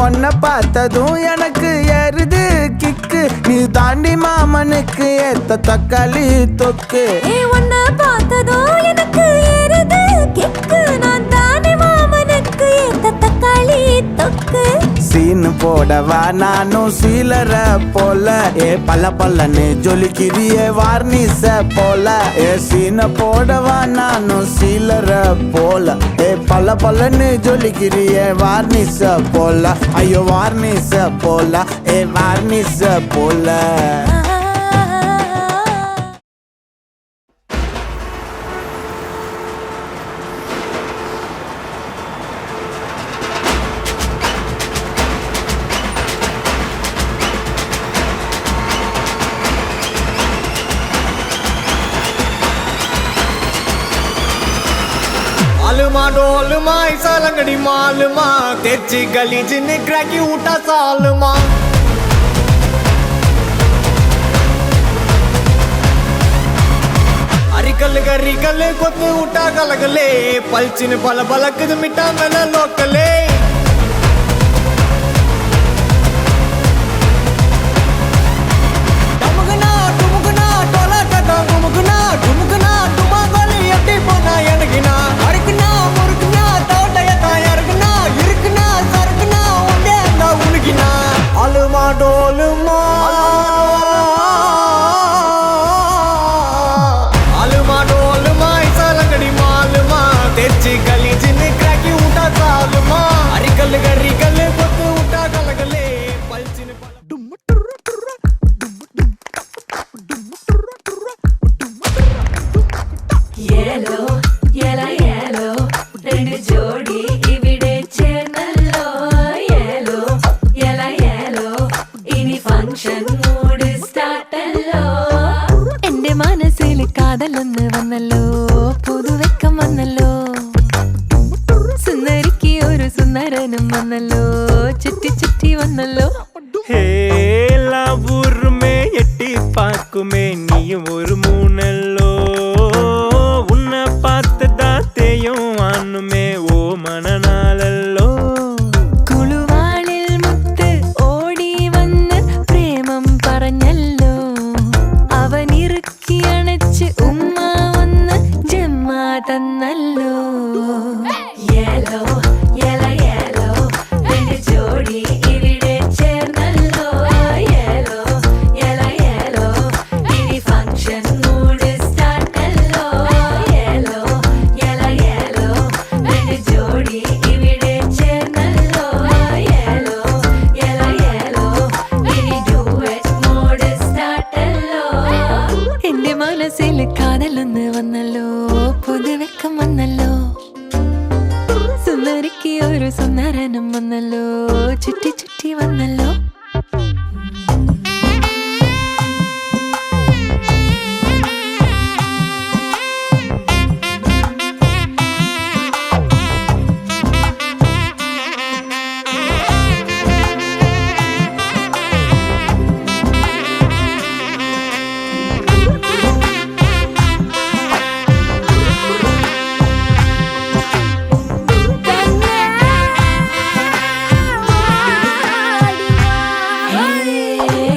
உன்னை பார்த்ததும் எனக்கு ஏறுது கிக்கு நீ தாண்டி மாமனுக்கு ஏத்த தக்காளி தொக்கு உன்னை பார்த்ததும் எனக்கு ஏறுது கிக்கு நான் தானே மாமனுக்கு ஏத்த தக்காளி தொக்கு சீனு போடவா நானும் சீலர போல பல்ல பல்லன்னு ஜொலிக்கிறியே வார்னிச போல சீன போடவா நானும் சீலர போல பல்ல பல்லன்னு ஜொலிக்கிறியே வார்னிச போல ஐயோ வார்னிச போல வார்னிச போல आलूमा डोलमा ऐसा लंगड़ी मालूमा तेजी गली जिन्हें क्रैकी उठा सालमा अरिकल गरिकल कोत उठा गलगले पलचिन पल बलक मिटा मेल लोकले टमगना टुमगना टोला टटा घुमगना घुमगना टुमा गली अट्टी पोना यनगिना अरकना मुरकना तोटयता यरगना इरकना सरकना उंडेंदा उनगिना अलमा डोलमा अलमा डोलमा ऐसा लंगड़ी मालूमा तेजी गली जिन्हें क्रैकी उठा सालमा अरिकल गरिकल कोत उठा गलगले पलचिन Yellow, yellow, yellow, ரெண்டு ஜோடி இவிடே சேர்ந்தல்லோ Yellow, yellow, yellow, இனி ஃபங்க்ஷன் மூடு ஸ்டார்ட் அல்லோ എന്റെ മനസ്സിൽ കാതലൊന്ന് വന്നല്ലോ പുതുവെക്കം വന്നല്ലോ സുന്ദരിക്ക് ഒരു സുന്ദരനും വന്നല്ലോ ചുറ്റി ചുറ്റി വന്നല്ലോ எல்லா ஊருமே எட்டி பார்க்குமே நீயும் ஒரு மூணல்லோ உன்னை பார்த்துதா தேயும் ஆனுமே ஓ மனநாளல்லோ കുളുവാളിൽ മുത്ത് ഓടി വന്ന് പ്രേമം പറഞ്ഞല്ലോ അവൻ ഇറുക്കി അണച്ച് ഉമ്മ വന്ന് ജമ്മ തന്നല്ലോ യേലോ യേല യേലോ രണ്ട് ജോഡി ഇവിടെ ചേർന്നല്ലോ യേലോ യേല യേലോ ഇനി ഫംഗ്ഷൻ മൂഡ് സ്റ്റാർട്ട് അല്ലോ യേലോ യേല യേലോ രണ്ട് ജോഡി ഇവിടെ ചേർന്നല്ലോ യേലോ യേല യേലോ ഇനി ഡുവറ്റ് മോഡ് സ്റ്റാർട്ട് അല്ലോ എന്റെ മനസ്സിൽ കാതലൊന്ന് വന്നല്ലോ പുതുവെക്കം വന്നല്ലോ സുന്ദരിക്ക് ഒരു സുന്ദരനും വന്നല്ലോ ചുറ്റി ചുറ്റി വന്നല്ലോ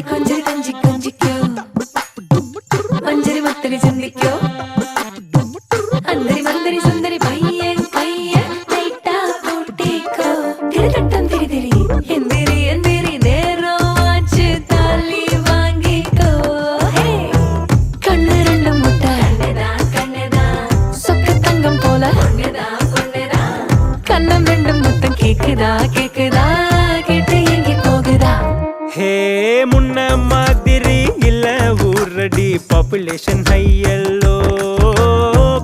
കൊഞ്ചരി കഞ്ചി കൊഞ്ചിക്കോ മഞ്ചരി മത്തരി ചിന്തിക്കോ അന്തരി മന്ദരി സുന്ദരി പയ്യൻ പയ്യൻ ലൈറ്റാ കൂട്ടിക്കോ തിരിതട്ടം തിരി തിരി എന്തിരി എന്തിരി നേരം വാച്ച് താലി വാങ്ങിക്കോ കണ്ണ് രണ്ടും മുട്ട കണ്ണതാ சொக்கத்தங்கம் போல கண்ணம் ரெண்டும் முத்தம் கேக்குதா கேக்குதா கேட்டு எங்கி போகுதா ஹே முன்ன மாதிரி இல்ல ஊரடி பாப்புலேஷன் ஹையல்லோ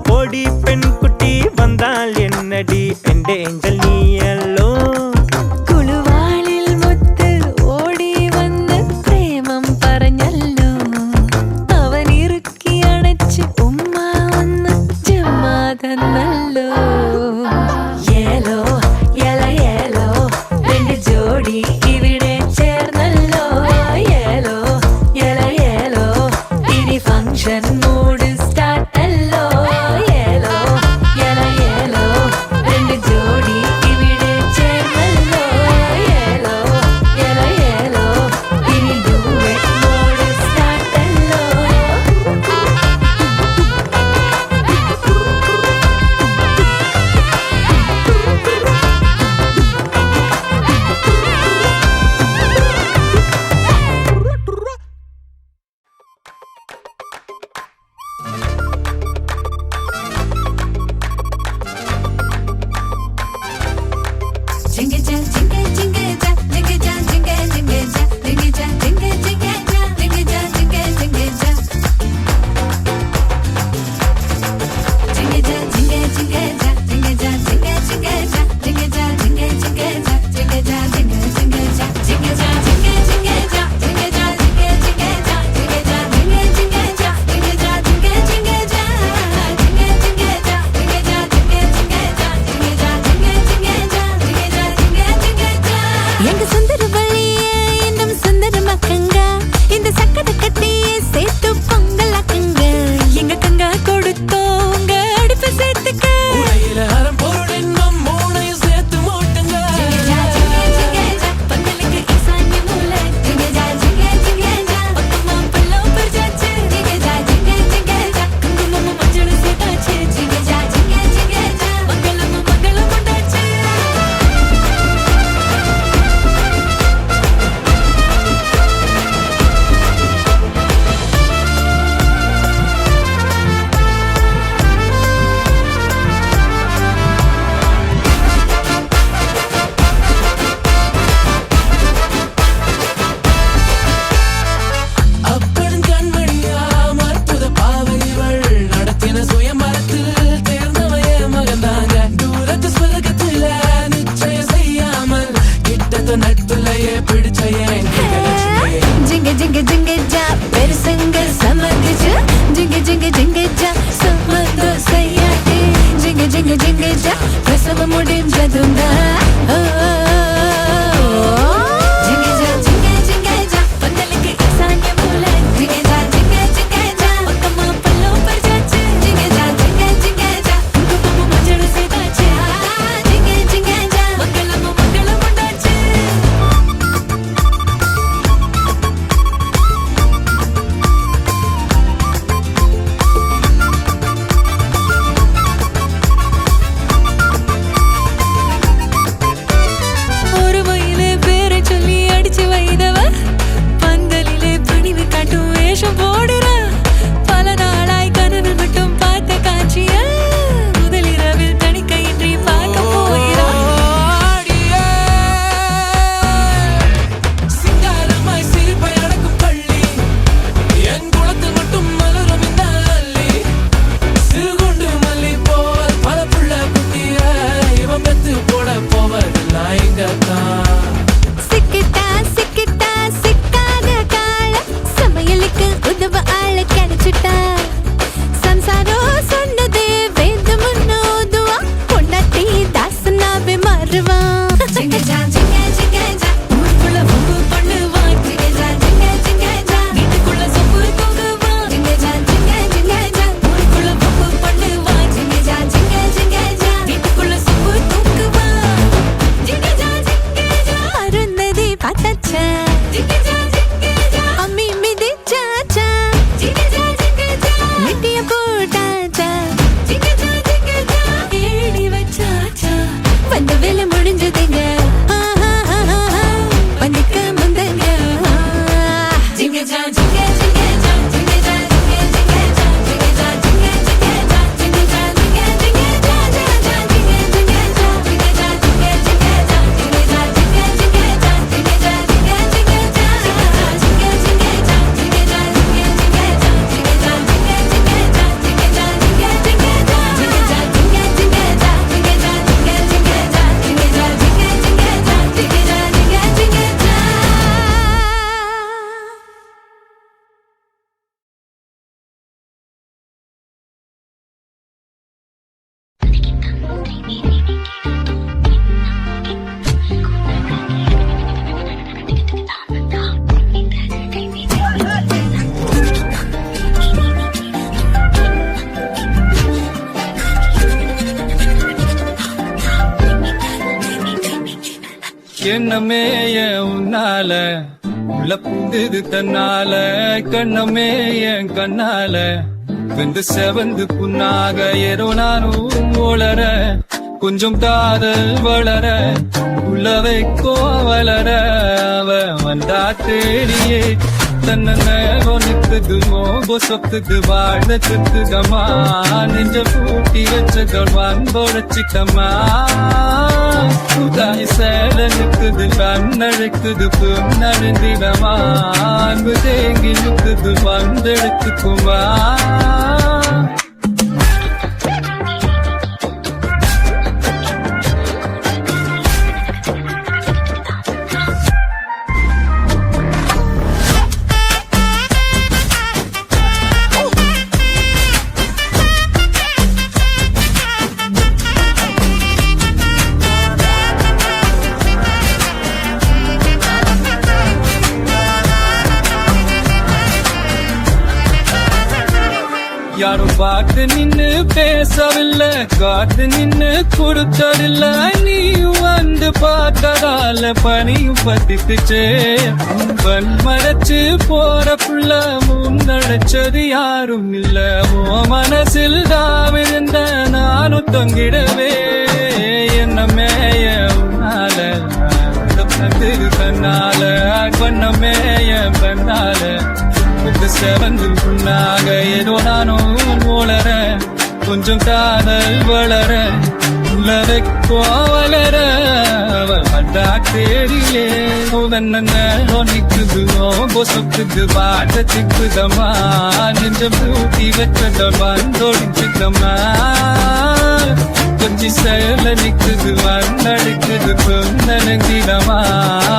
பொடி பெண் குட்டி வந்தால் என்னடி எന്റെ ஏஞ்சல் நீயல்லோ കുളുവാളിൽ മുത്ത് ഓടി വന്ന് പ്രേമം പറഞ്ഞല്ലോ അവൻ ഇറുക്കി അണച്ച് ഉമ്മ വന്ന് ജമ്മ തന്നല്ലോ യേലോ യേല യേലോ രണ്ട് ജോഡി ഇവിടെ ചേർന്നല്ലോ യേലോ യേല യേലോ ഇനി ഫംഗ്ഷൻ മൂഡ് സ്റ്റാർട്ട് അല്ലോ യേലോ என்னமே என் உன்னால உள்ள புகுது தன்னால கண்ணமே என் கண்ணால வெந்து செவந்து புண்ணாக ஏதோ நானும் ஒளர கொஞ்சம் காதல் வளர உள்ள வைக்கோ வளர அவ வந்தா தேடியே தன்னை நிற்குது மோபோ சொத்துது வாழ்ந்த சுத்துதமா நெஞ்ச பூட்டி வச்சதோட வன்போடச்சிட்டமா புதாய் சேல நிற்குது கண்ணழைக்குது புன்னழிந்திடமா அன்பு தேங்கி நிற்குது வந்தெடுத்துக்குமா யாரும் பார்த்து நின்னு பேசவில்லை காத்து நின்னு கொடுத்ததில்லை நீயும் வந்து பார்த்ததால பனியும் பத்திக்குச்சே மறைச்சு போற புள்ள முன்னடைச்சது யாரும் இல்ல உன் மனசில் தான் இருந்த நானும் தொங்கிடவே என்ன மேய உன்னால கண்ணால கண்ணமேய கண்ணால செவந்து புண்ணாக ஏதோ நானும் ஒளர கொஞ்சம் காதல் வளர உலரைக்கோ வளர வந்தா தேடியே நிக்குது சொக்குது பாட்ட சிக்குதம்மா நெஞ்சம் பூட்டி வச்சத வந்தோடிச்சுக்கம்மா கொஞ்சி செயல நிக்குது வந்தடிக்குது பொன்னலங்கிடமா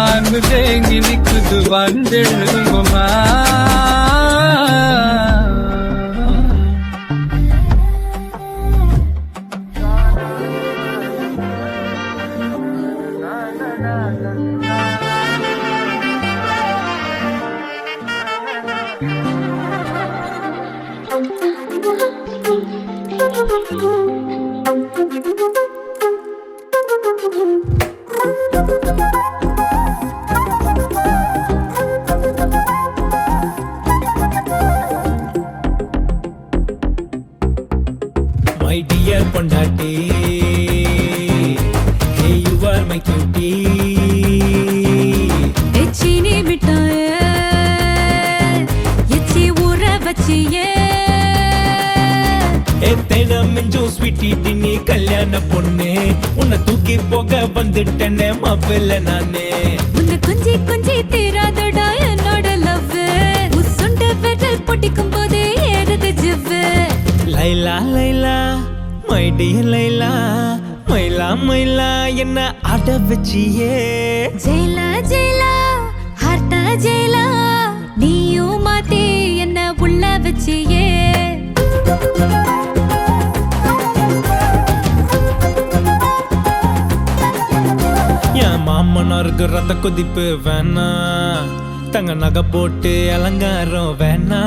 அன்பு தேங்கி நிக்குது வந்தெழுகுமா My dear பொண்டாட்டி Hey you are my cutie எச்சினி மிட்டாயே எச்சி ஊற வச்சியே தேனம் மிஞ்சும் ஸ்வீட்டி டின்னி கல்யாண பொண்ணு உன்னை தூக்கி போக வந்துட்டேனே மாப்பிள்ள நானே உன்னை கொஞ்சி கொஞ்சி தீராதடா என்னோட லவ் உசுண்ட விரல் பொட்டிக்கும் போதே ஏறுது ஜிவ்வு லைலா லைலா மை டியர் லைலா மைலா மைலா என்ன ஆட வச்சியே ஜெயிலா ஜெயிலா ஹார்ட்டா ஜெயிலா நீயும் மாத்தி என்ன உள்ள வச்சியே என் மாமனாருக்கு ரத்த கொதிப்பு வேணா தங்க நகை போட்டு அலங்காரம் வேணா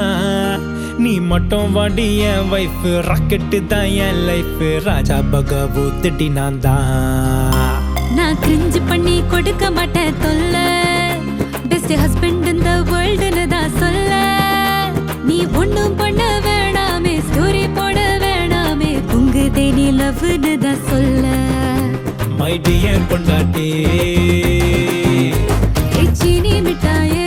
நீ மட்டும் வாடி என் வைஃப் ராக்கெட்டு தான் என் லைஃப் ராஜா பகவூத்தி நான் தான் நான் கிரிஞ்சு பண்ணி கொடுக்க மாட்டேன் தொல்ல பெஸ்ட் ஹஸ்பண்ட் இந்த வேர்ல்டுன்னு தான் சொல்ல நீ ஒண்ணும் பண்ண வேணாமே ஸ்டோரி போட வேணாமே உங்குதே நீ லவ்னு தான் சொல்ல மை டியர் பொண்டாட்டி சீனி மிட்டாயே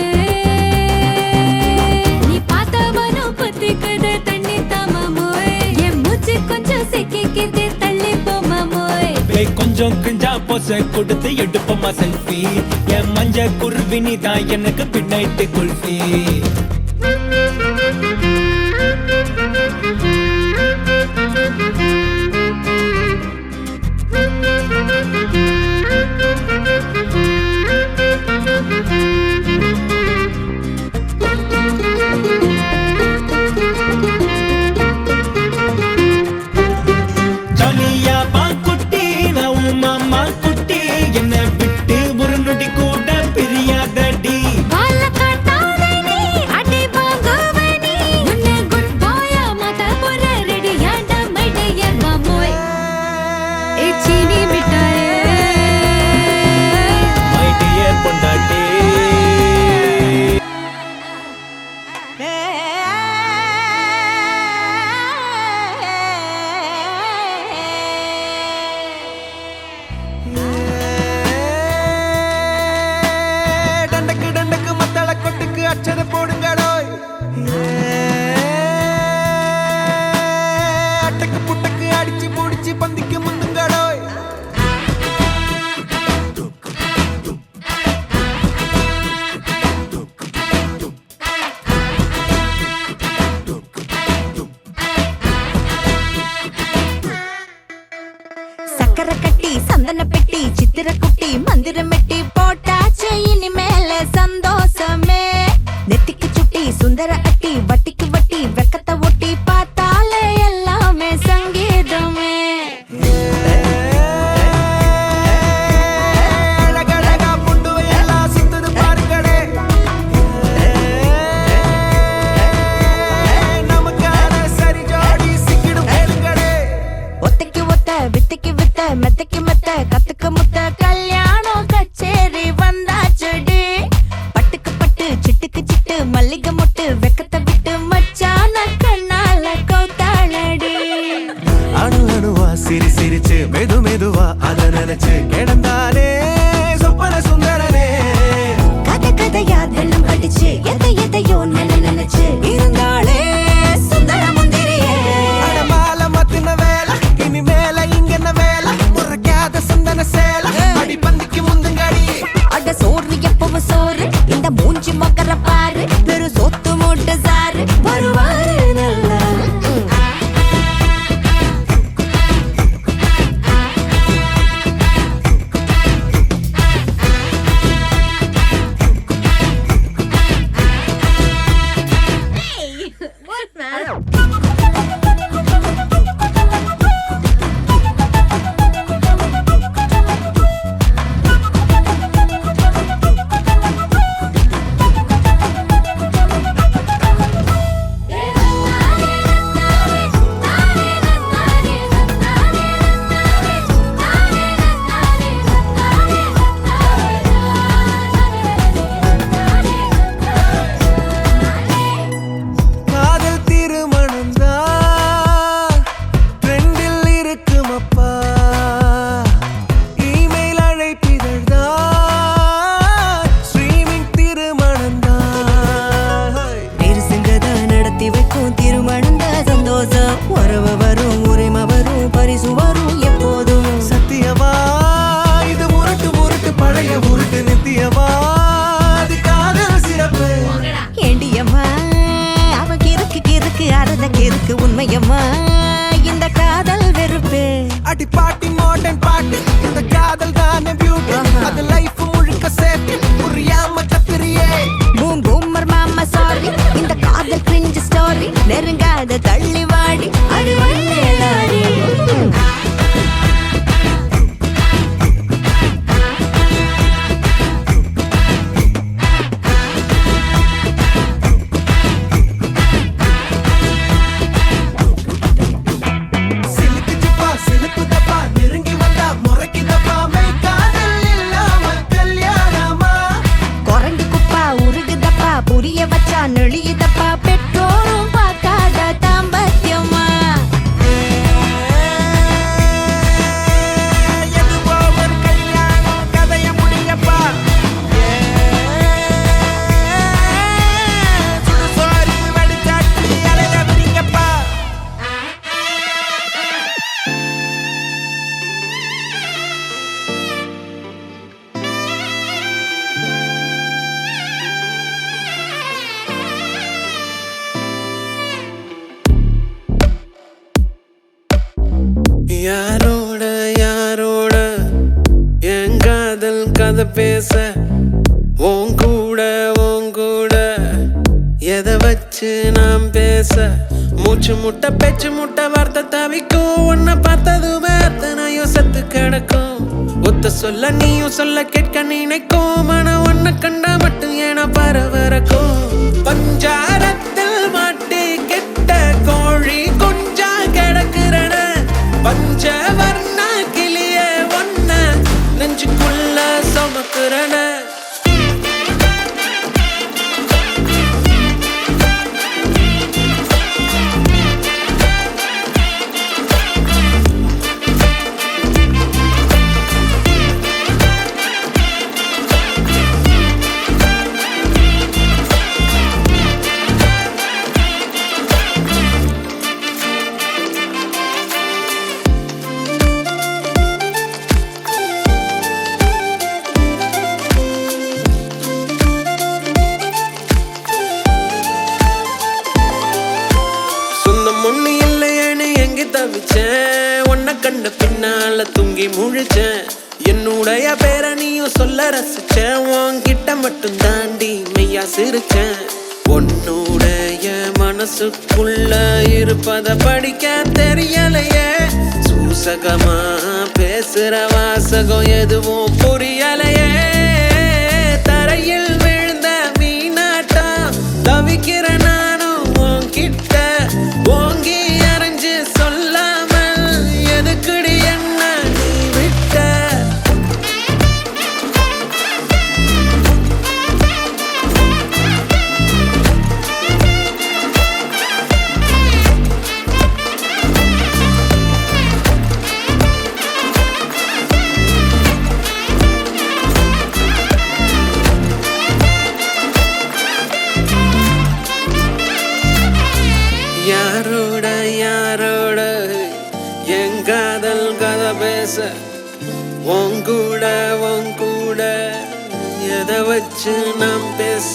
நீ பார்த்த மனம் பத்திக்குது தண்ணி தாமோய் என் மூச்சு கொஞ்சம் சிக்கிக்குது தள்ளி போமாமோய் கொஞ்சம் கிஞ்சா போச கொடுத்து எடுப்போமா செல்ஃபி என் மஞ்ச குருவினி தான் எனக்கு பின்னாயிட்டு குல்ஃபி சக்கரை கட்டி சந்தன பெட்டி சித்திர குட்டி மந்திரம் மெட்டி போட்டாச்சு இனிமேல சந்தோஷமே நெத்திக்கு சுட்டி சுந்தர அட்டி வட்டிக்கு வட்டி வெக்கத்தை ஒட்டி பார்த்தாலே எல்லாமே சங்கீதமே வித்தைக்கு வித்த மெத்தைக்கு மெத்த கத்துக்க முத்த கல்யாணம் கச்சேரி வந்தாச்சடி பட்டுக்கு பட்டு சிட்டுக்கு சிட்டு மல்லிகை மொட்டு வெக்கத்தை விட்டு மச்சான கண்ணால கௌத்தாளடி அணு அணுவா சிரி சிரிச்சு மெது மெதுவா அத நினைச்சு கிடந்தானே சொப்பன சுந்தரனே கதை கதையா தினம் படிச்சு எதையோ நினைச்சு இருந்தாலே சுந்தர முந்திரியே அடமால மத்தின வேலை இனி மேல இங்க என்ன வேலை முறைக்காத சந்தன சேலை அடி பந்திக்கு முந்துங்கடி அட சோறு எப்பவும் சோறு இந்த மூஞ்சி மக்கர பாரு பெரு சொத்து மூட்டை சாரு வருவாரு நல்லா காதல் திருமணம் தான் ட்ரெண்டில் இருக்கும் அப்பா இமெயில் அழைப்பிதழ் தான் ஸ்ட்ரீமிங் திருமணம் தான் பெருசுங்கதா நடத்தி வைக்கும் திருமணம் தான் சந்தோஷம் உறவு வரும் உரிமை வரும் பரிசு வரும் எப்போதும் சத்தியமா இது முரட்டு முரட்டு பழைய உருட்டு நித்தியமா அது காதல் சிறப்பு ஏண்டியம்மா அவ கிறுக்கு அறத கிறுக்கு உண்மையம்மா இந்த காதல் வெறுப்பு அடி பாட்டி மாடர்ன் பாட்டு இந்த காதல் தானே பியூட்டி அது லைஃப் முழுக்க சேர்த்து புரியாம தப்பிரியே பூம் பூமர் மாமா சாரி இந்த காதல் கிரிஞ்சு ஸ்டோரி நெருங்காத தள்ளி வாடி அது வள்ளலாரி சிலுக்கு சிப்பா சிலுக்கு தப்பா நெருங்கி வந்தா முறைக்கு தப்பா மெய் காதல் இல்லாம கல்யாணமா குரங்கு குப்பா உருகுதப்பா புரிய வச்சா நெளியுதப்பா பெற்றோரும் பார்க்காத தாம்பத்தியமா எதுவோ ஒரு கல்யாணம் கதைய முடியப்பா சுடுசோறு வடிச்சாட்டி அலைய விடுங்கப்பா யாரோட யாரோட என் காதல் கதை பேச உன் கூட எதை வச்சு நாம் பேச மூச்சு முட்டை பேச்சு முட்டை வார்த்தை தவிக்கும் உன்னை பார்த்ததுமே அத்தனையும் செத்து கிடக்கும் ஒத்த சொல்ல நீயும் சொல்ல கேட்க நினைக்கும் மன உன்னை கண்டா மட்டும் ஏன பரவரக்கும் பஞ்சாரத்தில் மாட்டி கெட்ட கோழி கொஞ்சா கிடக்குறன பஞ்சவர்ண கிளிய ஒன்ன நெஞ்சுக்குள்ள சுமக்குறன கண்ட பின்னால தூங்கி முழிச்சேன் என்னுடைய பேரை நீயும் சொல்ல ரசிச்சேன் உன்கிட்ட மட்டும் தாண்டி மெய்யா சிரிச்சேன் உன்னுடைய மனசுக்குள்ள இருப்பத படிக்க தெரியலையே சூசகமா பேசுற வாசகம் எதுவும் புரியலையே தரையில் விழுந்த மீனாட்டா தவிக்கிற நானும் உன்கிட்ட ஓங்கி அரைஞ்சு சொல்லாமல் எதுக்குடி என்ன நீ விட்ட யாரோட யாரோட என் காதல் கதை பேச உங்கூட எதை வச்சு நாம் பேச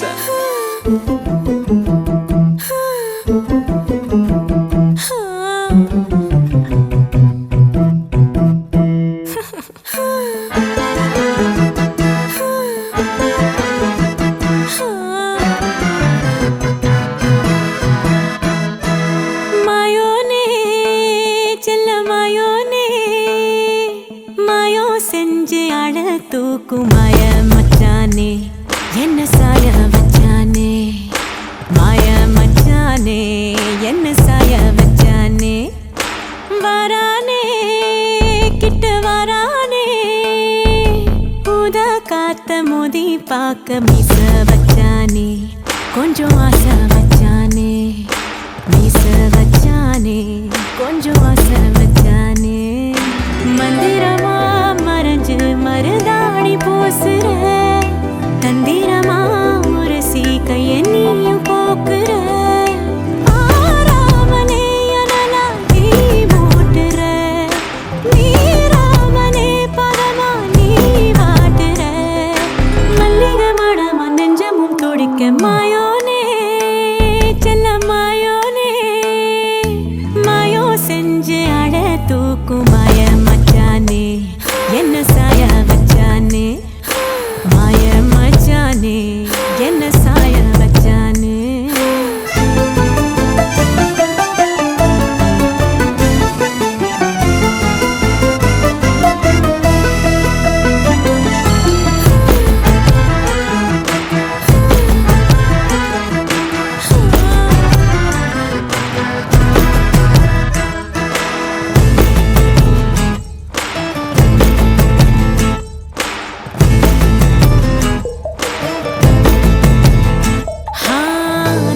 மாயோனே செல்ல மாயோனே மாயோ செஞ்சு அழ தூக்கும் மாய மச்சானே என்ன சாய வச்சானே மாய மச்சானே என்ன சாய வச்சானே வரானே கிட்ட வரானே புத காத்த மோதி பார்க்க மீச வச்சானே கொஞ்சம் ஆசை வச்சானே மீச வச்சானே கொஞ்சம் ஆசை வச்சானே மந்திரமா மறைஞ்சு மருதாணி பூசுற தந்திரமா ஒரு சீக்கைய நீயும் போக்குற ஆராமனே அனலா நீ மூட்டுற நீராமனே பதமா நீ வாட்டுற மல்லிகை மடமா நெஞ்சமும் துடிக்க மாயோனே செல்ல மாயோனே மாயோ செஞ்சு அழ தூக்கும் மாய மச்சானே என்ன சாய வச்சானே மாய மச்சானே என்ன சாய வச்சானே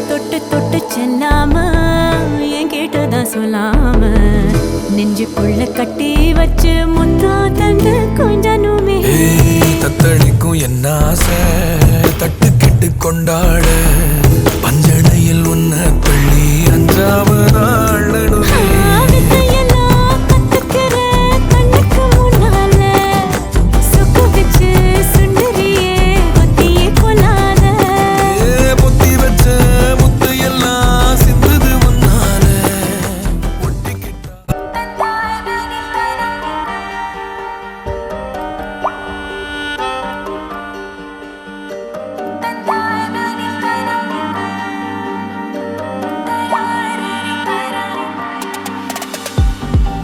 தொட்டு தொட்டு செல்லாம என் கேட்டுதான் சொல்லாம நெஞ்சுக்குள்ள கட்டி வச்சு முத்தா தந்து கொஞ்சனுமே தத்தளிக்கும் என்ன ஆசை தட்டு கெட்டு கொண்டாட பஞ்சனையில் உன்ன தள்ளி அஞ்சாவதாழனுமே வித்தையெல்லாம் கத்துக்கிற கண்ணுக்கு முன்னால சொக்கு வச்சு சுண்டரியே ஒத்தியே கொள்ளாத புத்தி வச்ச முத்து எல்லாம் சிந்துது முன்னால ஒட்டிக்கிட்டா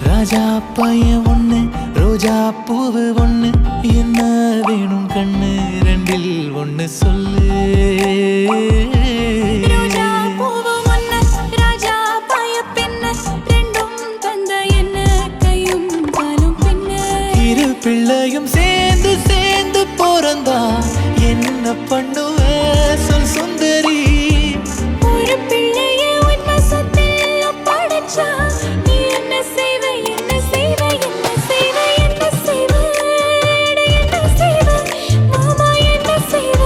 ராஜா பையன் ஒண்ணு ரோஜா பூவு ஒண்ணு என்ன வேணும் கண்ணு ரெண்டில் ஒண்ணு சொல்லு ரோஜா பூவு ஒண்ணு ராஜா பாய பின்ன ரெண்டும் தந்த என்ன கையும் காலும் பின்ன இரு பிள்ளையும் சேர்ந்து சேர்ந்து பிறந்தா என்ன பண்ணுவ சொல் சுந்தரி ஒரு பிள்ளையை உன் வசத்தில் ஒப்படைச்சா நீ என்ன செய்வ என்ன செய்வ என்ன செய்வ என்ன செய்வ என்ன செய்வ மாமா என்ன செய்வ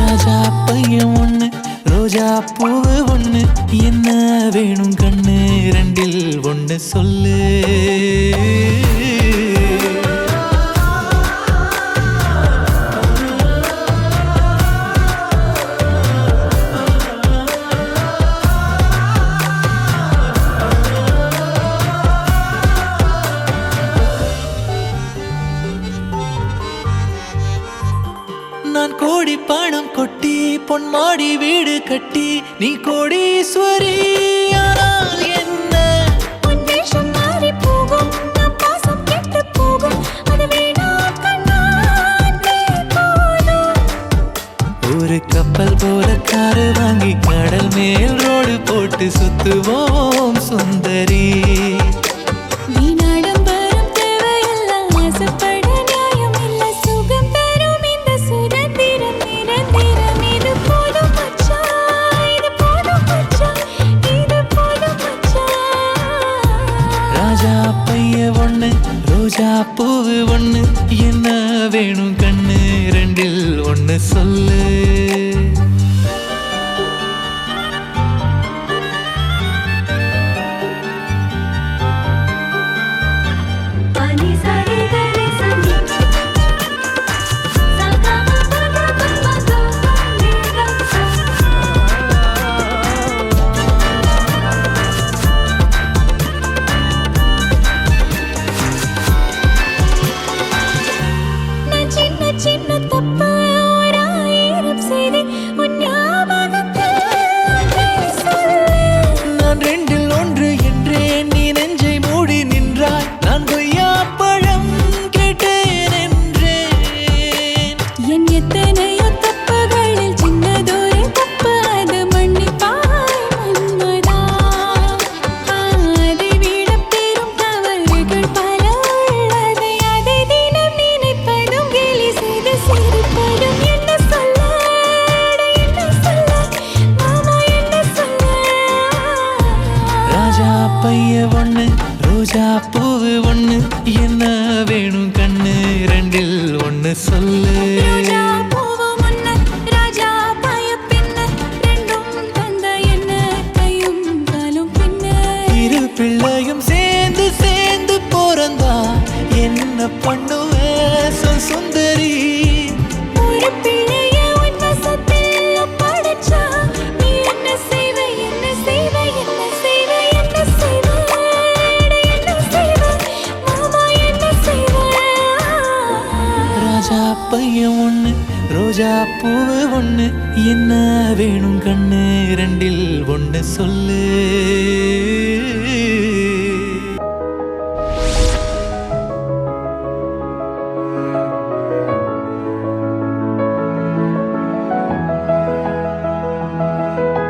ராஜா பையன் ஒண்ணு ரோஜா பூவு ஒண்ணு என்ன வேணும் கண்ணு ரெண்டில் ஒண்ணு சொல்லு பொன்மாடி வீடு கட்டி நீ கோடீஸ்வரி ஆனால் என்ன உன் வேஷம் மாறி போகும் நம் பாசம் கெட்டு போகும் அது வேணாம் கண்ணா அன்பே போதும் ஒரு கப்பல் போல காரு வாங்கி கடல் மேல் ரோடு போட்டு சுத்துவோம் சுந்தரி வீணாடம்பரம் தேவையெல்லாம் ஆசைப்பட நியாயம் இல்லை சுகம் தரும் இந்த சுதந்திரம் நிரந்தரம் இது போதும் மச்சான் இது போதும் மச்சான் இது போதும் மச்சான் ராஜா பைய ஒண்ணு ரோஜா பூவு ஒண்ணு என்ன வேணும் கண்ணு ரெண்டில் ஒண்ணு சொல்லு பனி சரி கரி சனி சகம பக பக நீரா நான் சின்ன சின்ன தப்பு ஓராயிரம் செய்து உன் ஞாபகத்தில் ஒன்றை சொல்லு நான் ரெண்டில் ஒன்று என்றேன் நீ நெஞ்சை மூடி நின்றாய் நான் கொய்யா பழம் கேட்டேன் என்றேன் என் எத்தனையோ தப்புகளில் சின்னதொரு தப்பு அது மன்னிப்பாய் மன்மதா அதை விட பெரும் தவறுகள் பல உள்ளது அதை தினம் நினைப்பதும் கேலி செய்து சிரிப்பதும் என்ன சொல்ல மாமா என்ன சொல்ல ராஜா பைய ஒண்ணு ரோஜா பூவு ஒண்ணு என்ன வேணும் கண்ணு ரெண்டில் ஒண்ணு சொல்லு ரோஜா பூவு முன்ன ராஜா பாய பின்ன ரெண்டும் தந்த என்ன கையும் காலும் பின்ன இரு பிள்ளையும் சேர்ந்து சேர்ந்து பிறந்தா என்ன பண்ணுவ சொல் சுந்தரி ஒரு பிள்ளைய உன் வசத்தில் ஒப்படைச்சா நீ என்ன செய்வ என்ன செய்வ என்ன செய்வ என்ன செய்வ என்ன செய்வ மாமா என்ன செய்வ ராஜா பையன் ஒண்ணு ரோஜா பூவு ஒண்ணு என்ன வேணும் கண்ணு ரெண்டில் ஒண்ணு சொல்லு